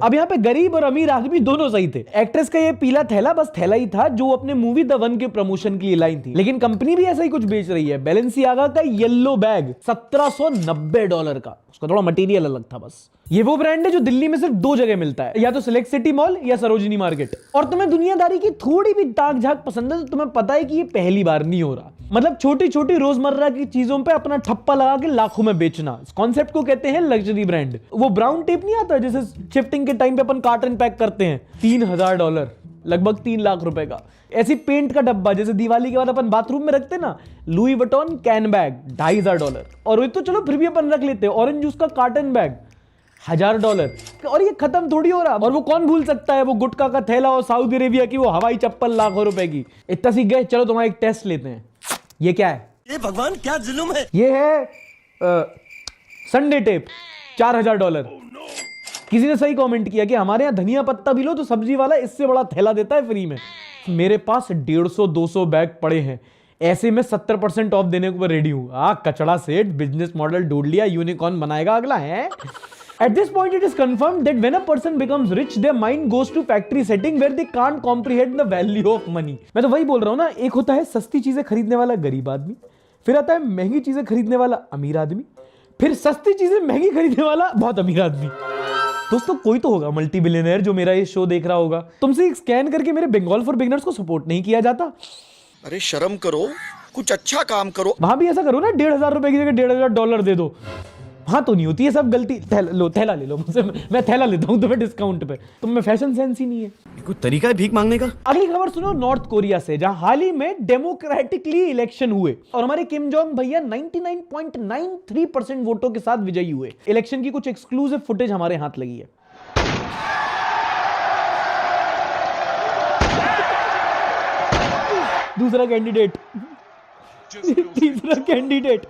अब यहाँ पे गरीब और अमीर आदमी दोनों सही थे। एक्ट्रेस का ये पीला थैला बस थैला ही था जो अपने मूवी द वन के प्रमोशन की लाइन थी, लेकिन कंपनी भी ऐसा ही कुछ बेच रही है। बैलेंसियागा का येलो बैग $1790 का, उसका थोड़ा मटेरियल अलग था बस। ये वो ब्रांड है जो दिल्ली में सिर्फ 2 जगह मिलता है, या तो सिलेक्ट सिटी मॉल या सरोजिनी मार्केट। और तुम्हें दुनियादारी की थोड़ी भी ताक झाक पसंद है तो तुम्हें पता है कि ये पहली बार नहीं हो रहा। मतलब छोटी छोटी रोजमर्रा की चीजों पे अपना ठप्पा लगा के लाखों में बेचना, इस कॉन्सेप्ट को कहते हैं लग्जरी ब्रांड। वो ब्राउन टेप नहीं आता जैसे शिफ्टिंग के टाइम पे अपन कार्टन पैक करते हैं, $3000, लगभग 3 लाख रुपए का। ऐसी पेंट का डब्बा जैसे दिवाली के बाद अपन बाथरूम में रखते ना, लुई वुइटन कैन बैग $2500। और वो तो चलो फिर भी अपन रख लेते हैं, ऑरेंज जूस का कार्टन बैग $1000। और ये खत्म थोड़ी हो रहा। और वो कौन भूल सकता है वो गुटखा का थैला और सऊदी अरेबिया की वो हवाई चप्पल लाखों रुपए की। इतना सीख गए, चलो तुम्हारा एक टेस्ट लेते हैं। ये क्या है? ये भगवान क्या जुल्म है? ये है संडे टेप, $4000। किसी ने सही कमेंट किया कि हमारे यहाँ धनिया पत्ता भी लो तो सब्जी वाला इससे बड़ा थैला देता है फ्री में। मेरे पास 150-200 बैग पड़े हैं, ऐसे में 70% ऑफ देने को रेडी हूं। कचड़ा सेट बिजनेस मॉडल ढूंढ लिया, यूनिकॉर्न बनाएगा अगला है। At this point, it is confirmed that when a person becomes rich, their mind goes to factory setting where they can't comprehend the value of money. मैं तो वही बोल रहा हूं ना, एक होता है सस्ती चीजें खरीदने वाला गरीब आदमी, फिर आता है महंगी चीजें खरीदने वाला अमीर आदमी, फिर सस्ती चीजें महंगी खरीदने वाला बहुत अमीर आदमी। दोस्तों कोई तो होगा मल्टी बिलियनर जो मेरा ये शो देख रहा होगा। तुमसे एक स्कैन करके मेरे बंगाल फॉर बिगिनर्स को सपोर्ट नहीं किया जाता? अरे शर्म करो, कुछ अच्छा काम करो। वहां भी ऐसा करो ना, $1,500 की जगह $1,500 दे दो। हाँ तो नहीं होती है सब गलती। थैला ले लो मुझसे, मैं थैला लेता हूँ तुम्हें डिस्काउंट पे। तुम में फैशन सेंस ही नहीं है। कोई तरीका है भीख मांगने का? अगली खबर सुनो नॉर्थ कोरिया से, जहां हाल ही में डेमोक्रेटिकली इलेक्शन हुए और हमारे किम जोंग भैया 99.93% वोटों के साथ विजयी हुए। इलेक्शन की कुछ एक्सक्लूसिव फुटेज हमारे हाथ लगी है। दूसरा कैंडिडेट तीसरा कैंडिडेट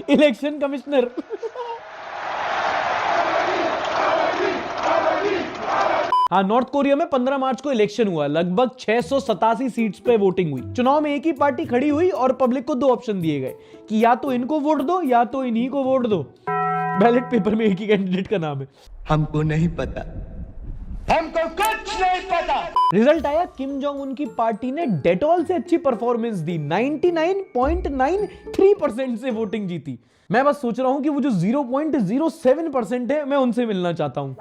इलेक्शन कमिश्नर। हाँ, नॉर्थ कोरिया में 15 मार्च को इलेक्शन हुआ। लगभग 687 सीट्स पे वोटिंग हुई। चुनाव में एक ही पार्टी खड़ी हुई और पब्लिक को 2 ऑप्शन दिए गए कि या तो इनको वोट दो या तो इन्हीं को वोट दो। बैलेट पेपर में एक ही कैंडिडेट का नाम है। हमको नहीं पता, हमको कुछ नहीं पता। रिजल्ट आया, किम जोंग उन की पार्टी ने डेटॉल से अच्छी परफॉर्मेंस दी, 99.93% से वोटिंग जीती। मैं बस सोच रहा हूं कि वो जो 0.07% है, मैं उनसे मिलना चाहता हूं,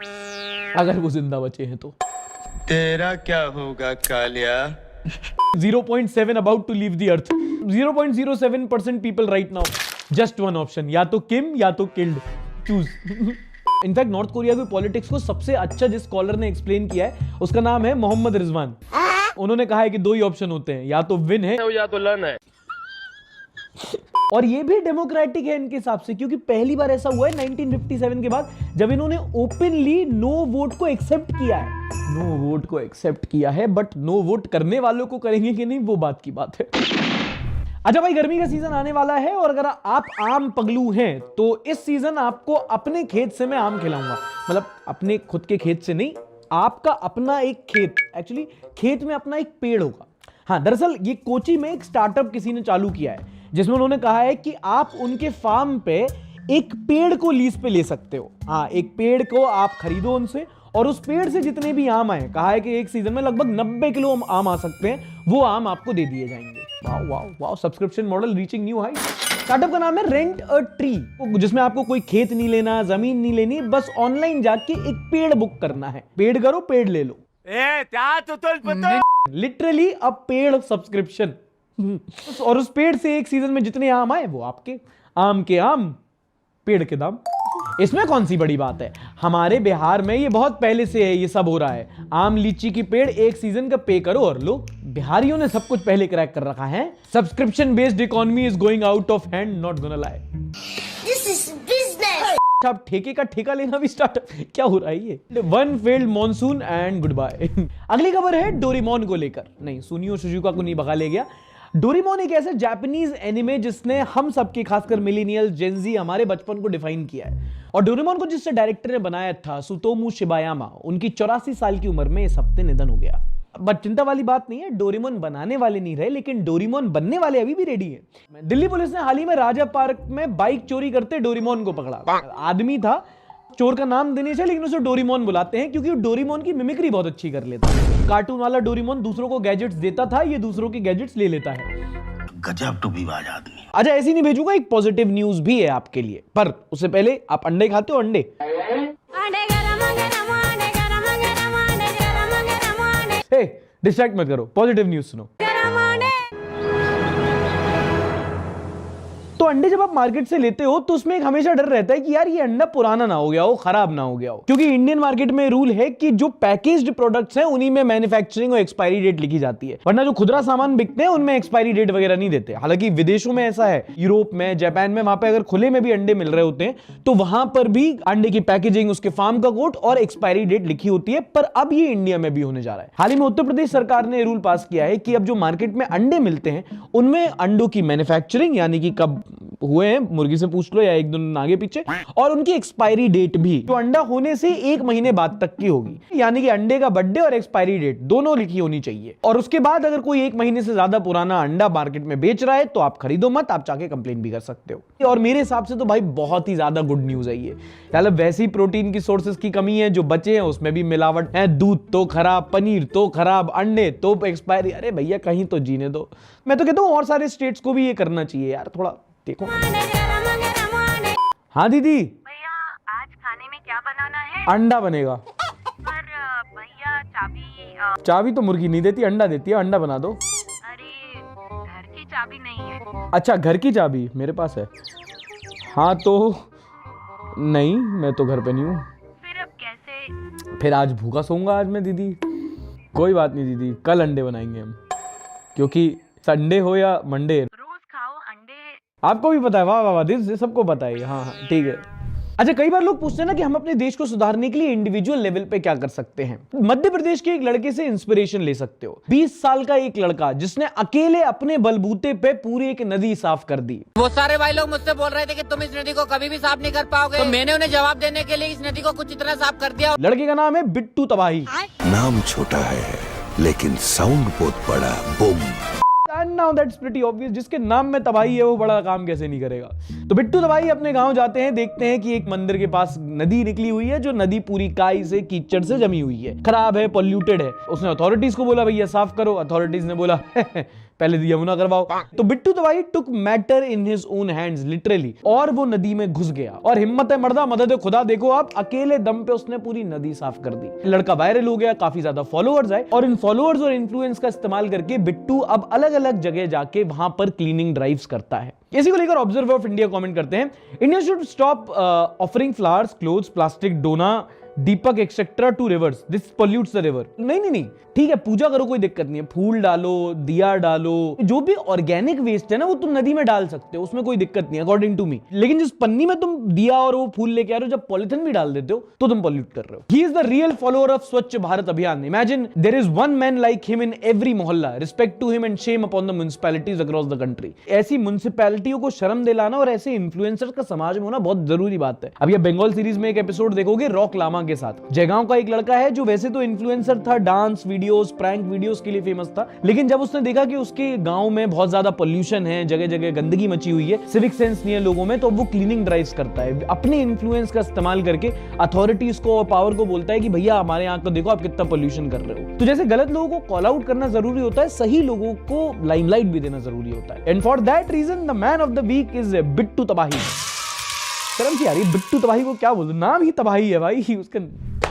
अगर वो जिंदा बचे हैं तो। तेरा क्या होगा Kaliya? 0.7 about to leave the earth. 0.07% people right now. Just one option, या तो किम या तो killed. Choose. In fact north Korea की पॉलिटिक्स को सबसे अच्छा जिस स्कॉलर ने एक्सप्लेन किया है उसका नाम है मोहम्मद रिजवान। उन्होंने कहा है कि 2 ही ऑप्शन होते हैं, या तो विन है या तो लर्न है। और ये भी डेमोक्रेटिक है इनके हिसाब से, क्योंकि पहली बार ऐसा हुआ है 1957 के बाद जब इन्होंने ओपनली नो वोट को एक्सेप्ट किया है। नो वोट को एक्सेप्ट किया है, बट नो वोट करने वालों को करेंगे कि नहीं वो बात की बात है। अच्छा भाई, गर्मी का सीजन आने वाला है और अगर आप आम पगलू हैं तो इस सीजन आपको अपने खेत से मैं आम खिलाऊंगा। मतलब अपने खुद के खेत से नहीं, आपका अपना एक खेत, एक्चुअली खेत में अपना एक पेड़ होगा। हाँ, दरअसल ये कोची में एक स्टार्टअप किसी ने चालू किया है जिसमें उन्होंने कहा है कि आप उनके फार्म पे एक पेड़ को लीज पे ले सकते हो। हाँ, एक पेड़ को आप खरीदो उनसे और उस पेड़ से जितने भी आम आए, कहा है कि एक सीजन में लगभग 90 किलो आम आ सकते हैं, वो आम आपको दे दिए जाएंगे। Wow wow wow, subscription model reaching new high. Startup का नाम है रेंट अ ट्री, जिसमें आपको कोई खेत नहीं लेना, जमीन नहीं लेनी, बस ऑनलाइन जाके एक पेड़ बुक करना है। पेड़ करो, पेड़ ले लो। लिटरली अ पेड़ सब्सक्रिप्शन। और उस पेड़ से एक सीजन में जितने आम आए वो आपके। आम के आम, पेड़ के दाम। इसमें कौन सी बड़ी बात है? हमारे बिहार में ये बहुत पहले से है, ये सब हो रहा है। आम लीची की पेड़ एक सीजन का पे करो और लो। बिहारियों ने सब कुछ पहले क्रैक कर रखा है। Subscription based economy is going out of hand, not gonna lie. This is business. अब ठेके का ठेका लेना भी स्टार्ट, क्या हो रहा है ये? One failed monsoon and good bye. अगली खबर है डोरेमोन को लेकर। नहीं, सुनियो सुजुका को नहीं भगा ले गया। डोरेमोन एक ऐसा जापानीज एनिमे जिसने हम सबके, खासकर मिलेनियल, जेनजी, हमारे बचपन को डिफाइन किया है। और डोरेमोन को जिससे डायरेक्टर ने बनाया था, सुतोमू शिबायामा, उनकी 84 साल की उम्र में इस हफ्ते निधन हो गया। बट चिंता वाली बात नहीं है, डोरेमोन बनाने वाले नहीं रहे, लेकिन डोरेमोन बनने वाले अभी भी रेडी हैं। दिल्ली पुलिस ने हाल ही में राजा पार्क में बाइक चोरी करते डोरेमोन को पकड़ा। आदमी था, चोर का नाम दिनेश है, लेकिन उसे डोरेमोन बुलाते हैं क्योंकि डोरेमोन की मिमिक्री बहुत अच्छी कर लेता है। कार्टून वाला डोरेमोन दूसरों को गैजेट्स देता था, ये दूसरों के गैजेट्स ले लेता है। गजब टूबीबाज आदमी। अच्छा, ऐसी नहीं भेजूंगा, एक पॉजिटिव न्यूज भी है आपके लिए, पर उससे पहले आप अंडे खाते हो? अंडे डिस्ट्रैक्ट मत करो, पॉजिटिव न्यूज सुनो। तो अंडे जब आप मार्केट से लेते हो तो उसमें एक हमेशा डर रहता है कि यार ये अंडा पुराना ना हो गया हो, खराब ना हो गया हो, क्योंकि इंडियन मार्केट में रूल है कि जो पैकेज्ड प्रोडक्ट्स हैं उन्हीं में मैन्युफैक्चरिंग और एक्सपायरी डेट लिखी जाती है, वरना जो खुदरा सामान बिकते हैं उनमें एक्सपायरी डेट वगैरह नहीं देते। हालांकि विदेशों में ऐसा है, यूरोप में, जापान में, वहां पे अगर खुले में भी अंडे मिल रहे होते हैं तो वहां पर भी अंडे की पैकेजिंग, उसके फार्म का कोड और एक्सपायरी डेट लिखी होती है। पर अब ये इंडिया में भी होने जा रहा है। हाल ही में उत्तर प्रदेश सरकार ने रूल पास किया है कि अब जो मार्केट में अंडे मिलते हैं उनमें अंडों की मैन्युफैक्चरिंग, यानी कि कब हुए हैं, मुर्गी से पूछ लो या एक दिन आगे पीछे, और उनकी एक्सपायरी डेट भी जो अंडा होने से 1 महीने बाद तक की होगी, यानी कि अंडे का बर्थडे और एक्सपायरी डेट दोनों लिखी होनी चाहिए। और उसके बाद अगर कोई 1 महीने से ज्यादा पुराना अंडा मार्केट में बेच रहा है तो आप खरीदो मत, आप जाके कंप्लेन भी कर सकते हो। और मेरे हिसाब से तो भाई बहुत ही ज्यादा गुड न्यूज है ये। मतलब वैसी प्रोटीन की सोर्सेज की कमी है, जो बचे हैं उसमें भी मिलावट है, दूध तो खराब, पनीर तो खराब, अंडे तो एक्सपायरी। अरे भैया कहीं तो जीने दो। मैं तो कहता हूं और सारे स्टेट्स को भी ये करना चाहिए यार, थोड़ा देखो। हाँ दीदी, भैया आज खाने में क्या बनाना है? अंडा बनेगा। पर भैया चाबी चाबी तो मुर्गी नहीं देती, अंडा देती है, अंडा बना दो। अरे घर की चाबी नहीं है। अच्छा, घर की चाबी मेरे पास है। हाँ तो नहीं, मैं तो घर पे नहीं हूँ। फिर अब कैसे? फिर आज भूखा सोऊंगा आज मैं दीदी। कोई बात नहीं दीदी, कल अंडे बनाएंगे हम, क्योंकि संडे हो या मंडे रोज खाओ अंडे। आपको भी पता है। वाह वाह वाह, दिल से सबको पता है। हाँ हाँ ठीक है। अच्छा, कई बार लोग पूछते हैं ना कि हम अपने देश को सुधारने के लिए इंडिविजुअल लेवल पे क्या कर सकते हैं। मध्य प्रदेश के एक लड़के से इंस्पिरेशन ले सकते हो। 20 साल का एक लड़का जिसने अकेले अपने बलबूते पे पूरी एक नदी साफ कर दी। वो सारे भाई लोग मुझसे बोल रहे थे कि तुम इस नदी को कभी भी साफ नहीं कर पाओगे, तो मैंने उन्हें जवाब देने के लिए इस नदी को कुछ इतना साफ कर दिया। लड़के का नाम है बिट्टू तबाही। नाम छोटा है लेकिन साउंड बहुत बड़ा, boom. And now that's pretty obvious, जिसके नाम में तबाही है वो बड़ा काम कैसे नहीं करेगा। तो बिट्टू तबाही अपने गांव जाते हैं, देखते हैं कि एक मंदिर के पास नदी निकली हुई है, जो नदी पूरी काई से, कीचड़ से जमी हुई है, खराब है, पोल्यूटेड है। उसने अथॉरिटीज को बोला भैया साफ करो। अथॉरिटीज ने बोला पहले यमुना करवाओ। तो बिट्टू तबाही took matter in his own hands literally, और वो नदी में घुस गया। और हिम्मत है मर्दा, मदद है खुदा। देखो आप, अकेले दम पे उसने पूरी नदी साफ कर दी। लड़का वायरल हो गया, काफी ज्यादा फॉलोअर्स आए, और इन फॉलोअर्स और इन्फ्लुएंस का इस्तेमाल करके बिट्टू अब अलग अलग जगह जाके वहां पर क्लीनिंग ड्राइव्स करता है। इसी को लेकर ऑब्जर्वर ऑफ इंडिया कमेंट करते हैं, India should stop offering flowers, clothes, plastic, डोना, दीपक etcetera to rivers, this pollutes the river. नहीं, ठीक है, पूजा करो, कोई दिक्कत नहीं है, फूल डालो, दिया डालो, जो भी ऑर्गेनिक वेस्ट है ना वो तुम नदी में डाल सकते हो, उसमें कोई दिक्कत नहीं है अकॉर्डिंग टू मी। लेकिन जिस पन्नी में तुम दिया और वो फूल लेके आ रहे हो, जब पॉलिथीन भी डाल देते हो तो तुम पॉल्यूट कर रहे हो। He is the real follower of Swachh Bharat Abhiyan. Imagine there is one man like him in every मोहल्ला, respect to him and shame upon the municipalities across the country. ऐसी म्युनिसिपैलिटियों को शर्म दिलाना और ऐसे इन्फ्लुएंसर्स का समाज में होना बहुत जरूरी बात है। अब ये बंगाल सीरीज में एक एपिसोड देखोगे रॉक लामा के साथ। जयगांव का एक लड़का है जो वैसे तो इन्फ्लुएंसर था, डांस वीडियोस, प्रैंक वीडियोस के लिए फेमस था, लेकिन जब उसने देखा कि उसके गांव में बहुत ज्यादा पोल्यूशन है, जगह जगह गंदगी मची हुई है, सिविक सेंस नहीं है लोगों में, तो वो क्लीनिंग ड्राइव्स करता है। अपने इन्फ्लुएंस का इस्तेमाल करके अथॉरिटीज को और पावर को बोलता है कि भैया हमारे यहाँ को देखो आप कितना पोल्यूशन कर रहे हो। तो जैसे गलत लोगों को कॉल आउट करना जरूरी होता है, सही लोगों को लाइमलाइट भी देना जरूरी होता है। And for that reason the man of the week is Bittu Tabahi. शर्म सी आ रही, बिट्टू तबाही को क्या बोलूं, नाम ही तबाही है भाई उसका।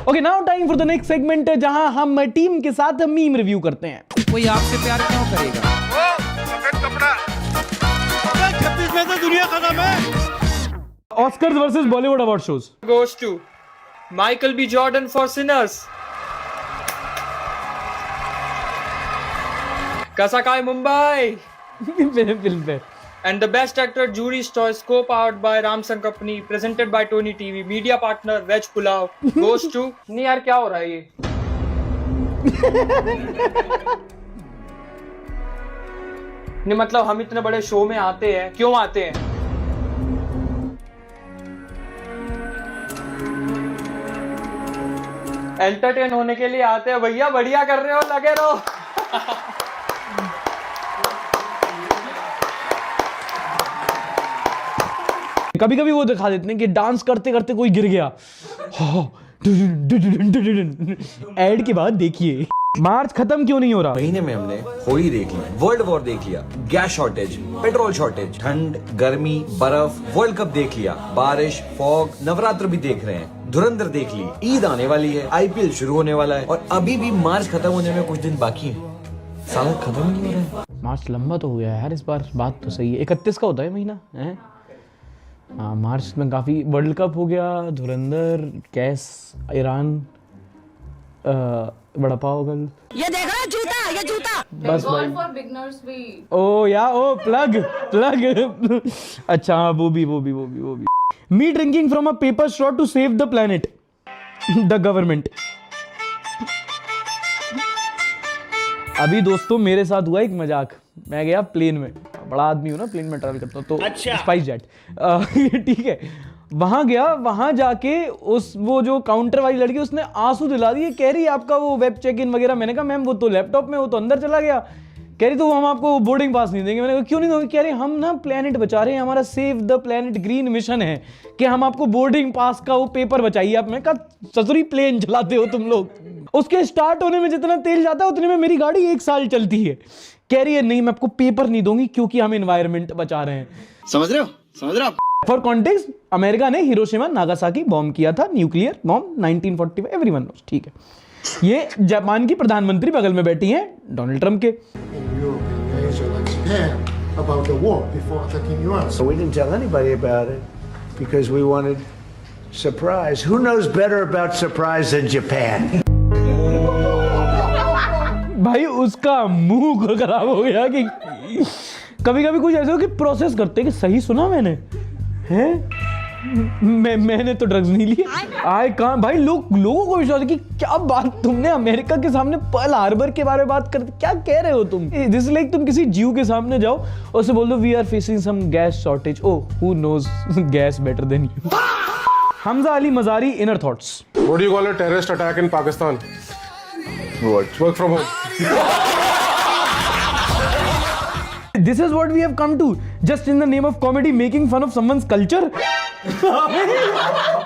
Okay, now time for the next segment, जहां हम टीम के साथ मीम रिव्यू करते हैं। कोई आपसे प्यार क्यों करेगा? छत्तीस में तो दुनिया खत्म है। Oscars versus Bollywood award shows goes to Michael B. Jordan for Sinners, Kasakai Mumbai, film पे, and the best actor jury's choice co-powered by Ramsang Company, presented by Tony TV, media partner Veg Pulao, goes to नहीं यार क्या हो रहा है ये? नहीं मतलब हम इतने बड़े शो में आते हैं, क्यों आते हैं? एंटरटेन होने के लिए आते हैं भैया, बढ़िया कर रहे हो, लगे रहो। कभी कभी वो दिखा देते हैं कि डांस करते करते कोई गिर गया, एड के बाद देखिए मार्च खत्म क्यों नहीं हो रहा। महीने में हमने होली देख ली, वर्ल्ड वॉर देख लिया, गैस शॉर्टेज, पेट्रोल शॉर्टेज, ठंड, गर्मी, बर्फ, वर्ल्ड कप देख लिया, बारिश, फॉग, नवरात्र भी देख रहे हैं, धुरंधर देख ली, ईद आने वाली है, IPL शुरू होने वाला है, और अभी भी मार्च खत्म होने में कुछ दिन बाकी है। साल खत्म नहीं हो रहा है। मार्च लंबा तो हो गया यार इस बार, बात तो सही है। 31 का होता है महीना है। हाँ, मार्च में काफी, वर्ल्ड कप हो गया, धुरंधर, गैस, ईरान, बड़ा पाव कल, ये देखो जूता, ये जूता। बस भाई। ओ या ओ प्लग अच्छा हाँ, वो भी me drinking from a paper straw to save the planet, the government. अभी दोस्तों मेरे साथ हुआ एक मजाक। मैं गया प्लेन में, बड़ा आदमी हूँ ना, प्लेन में ट्रैवल करता हूँ, तो अच्छा। स्पाइस जेट ठीक है, वहां गया, वहां जाके वो जो काउंटर वाली लड़की, उसने आंसू दिला दिए, कह रही आपका वो वेब चेक इन वगैरह। मैंने कहा मैम वो तो लैपटॉप में, वो तो अंदर चला गया। कह रही तो हम आपको बोर्डिंग पास नहीं देंगे। मैंने कहा क्यों नहीं दोगे? कह रही हम ना प्लेनेट बचा रहे हैं, हमारा save the planet green mission है कि हम आपको बोर्डिंग पास का वो पेपर बचाइए आप। मैं कहा ससुरी प्लेन चलाते हो तुम लोग, उसके स्टार्ट होने में जितना तेल जाता है उतने में मेरी गाड़ी 1 साल चलती है। कह रही है नहीं मैं आपको पेपर नहीं दूंगी क्योंकि हम एनवायरनमेंट बचा रहे हैं। समझ रहे हो फॉर कॉन्टेक्स्ट, अमेरिका ने हिरोशिमा नागासाकी बॉम्ब किया था, न्यूक्लियर बॉम्ब 1945, एवरीवन नोस, ठीक है। ये जापान की प्रधानमंत्री बगल में बैठी हैं डोनाल्ड ट्रंप के। about the war before attacking US. So we didn't tell anybody about it because we wanted surprise. Who knows better about surprise than Japan? भाई उसका मुंह खराब हो गया कि कभी कभी कुछ ऐसा हो कि प्रोसेस करते कि सही सुना मैंने, हैं? मैंने तो ड्रग्स नहीं लिए। आए कहाँ भाई, लोगों को विश्वास है कि क्या बात तुमने अमेरिका के सामने पर्ल हार्बर के बारे में बात करते, क्या कह रहे हो तुम? जिस लाइक तुम किसी जीव के सामने जाओ और उसे बोल दो we are facing some gas shortage, oh who knows gas better than you. Hamza Ali Mazari, inner thoughts. What do you call a terrorist attack in Pakistan? What? Work from home. This is what we have come to, just in the name of comedy, making fun of someone's culture.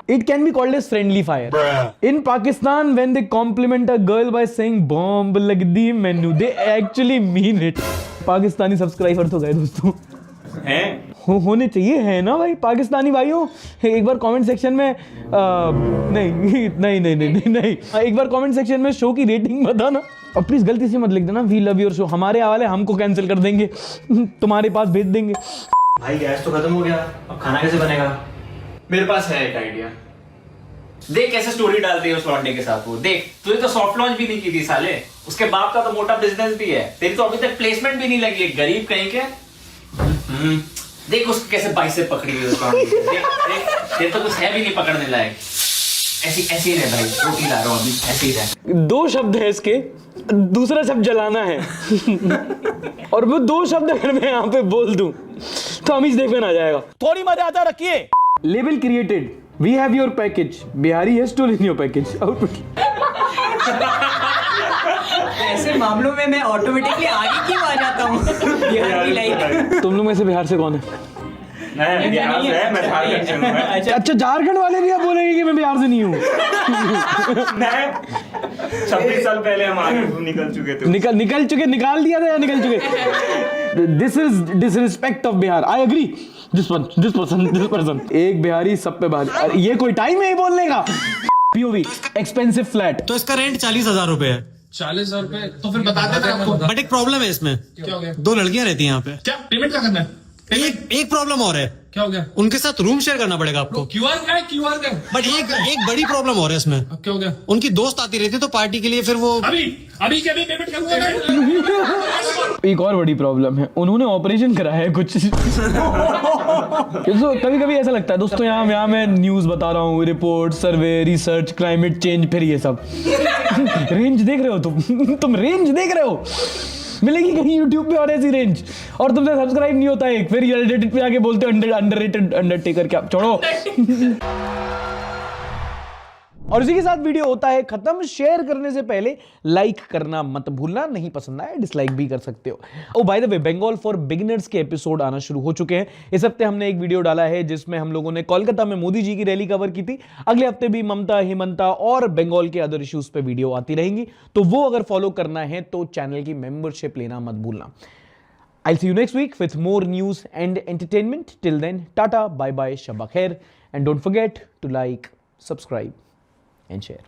It can be called as friendly fire. In Pakistan, when they compliment a girl by saying bomb lagdi mainu, they actually mean it. Pakistani subscriber तो गए दोस्तों, होने चाहिए, है ना भाई पाकिस्तानी भाइयों। एक बार कमेंट सेक्शन में नहीं, एक बार कमेंट सेक्शन में शो की रेटिंग बताना और प्लीज गलती से मत लिख देना वी लव योर शो, हमारे हवाले हमको कैंसिल कर देंगे, तुम्हारे पास भेज देंगे। भाई गैस तो खत्म हो गया, अब खाना कैसे बनेगा? मेरे पास है एक आइडिया। देख कैसे स्टोरी डालती है उस लौंडे के साथ वो, देख तुझे तो सॉफ्ट लॉन्च भी नहीं की थी साले, उसके बाप का तो मोटा बिजनेस भी है, तेरी तो अभी तक प्लेसमेंट भी नहीं लगी है, गरीब कहीं के। देख उसको कैसे बाइसेप पकड़ी हुई उस लौंडे की, देख तेरे तो कुछ है भी नहीं पकड़ने लायक। ऐसे ही रहे भाई, रोटी ला रहा हूँ अभी, ऐसे ही रहे। 2 शब्द है इसके, दूसरा शब्द जलाना है और वो 2 शब्द अगर मैं यहाँ पे बोल दूं तो अमीश देख में आ जाएगा। थोड़ी मर्यादा रखिए। Label created, we have your package, Bihari has stolen your package. Output. ऐसे मामलों में मैं ऑटोमेटिकली आगे क्यों आ जाता हूँ? बिहारी लाइक। तुम लोग में से बिहार से कौन है? मैं झारखंड से हूँ। अच्छा झारखंड वाले भी आप बोलेंगे कि मैं बिहार से नहीं हूँ? 26 साल पहले हम आगे निकल चुके थे। निकल चुके, निकाल दिया था या निकल चुके? This is disrespect of Bihar, I agree. This person एक बिहारी सब पे भारी, ये कोई टाइम है बोलने का? पीओवी एक्सपेंसिव फ्लैट, तो इसका रेंट 40,000 रुपए है। 40,000 रुपए तो फिर बता देना आपको। बट एक प्रॉब्लम है इसमें। क्या हो गया? 2 लड़कियां रहती हैं यहाँ पे। क्या पेमेंट क्या करना है? एक प्रॉब्लम और है। क्या हो गया? उनके साथ रूम शेयर करना पड़ेगा आपको। क्यूआर का है, क्यूआर का। बट एक बड़ी प्रॉब्लम और है इसमें। अब क्या हो गया? उनकी दोस्त आती रहती है तो पार्टी के लिए फिर वो अभी क्या पेमेंट करूंगा। एक और बड़ी प्रॉब्लम है, उन्होंने ऑपरेशन कराया है कुछ। कभी कभी ऐसा लगता है दोस्तों, यहाँ मैं न्यूज बता रहा हूँ, रिपोर्ट, सर्वे, रिसर्च, क्लाइमेट चेंज, फिर ये सब। रेंज देख रहे हो तुम रेंज देख रहे हो? मिलेगी कहीं यूट्यूब पे और ऐसी रेंज, और तुमसे सब्सक्राइब नहीं होता है, फिर रेडिट पे आके बोलते हो अंडररेटेड अंडरटेकर, क्या छोड़ो। और इसी के साथ वीडियो होता है खत्म। शेयर करने से पहले लाइक करना मत भूलना, नहीं पसंद आए डिसलाइक भी कर सकते हो। Oh by the way, Bengal for beginners के एपिसोड आना शुरू हो चुके हैं। इस हफ्ते हमने एक वीडियो डाला है जिसमें हम लोगों ने कोलकाता में मोदी जी की रैली कवर की थी। अगले हफ्ते भी ममता, हेमंता और बंगाल के अदर इश्यूज पे वीडियो आती रहेंगी, तो वो अगर फॉलो करना है तो चैनल की मेंबरशिप लेना मत भूलना। I'll see you next week with more news and entertainment. Till then, tata, bye bye, shabba khair, and don't forget to like, subscribe and share.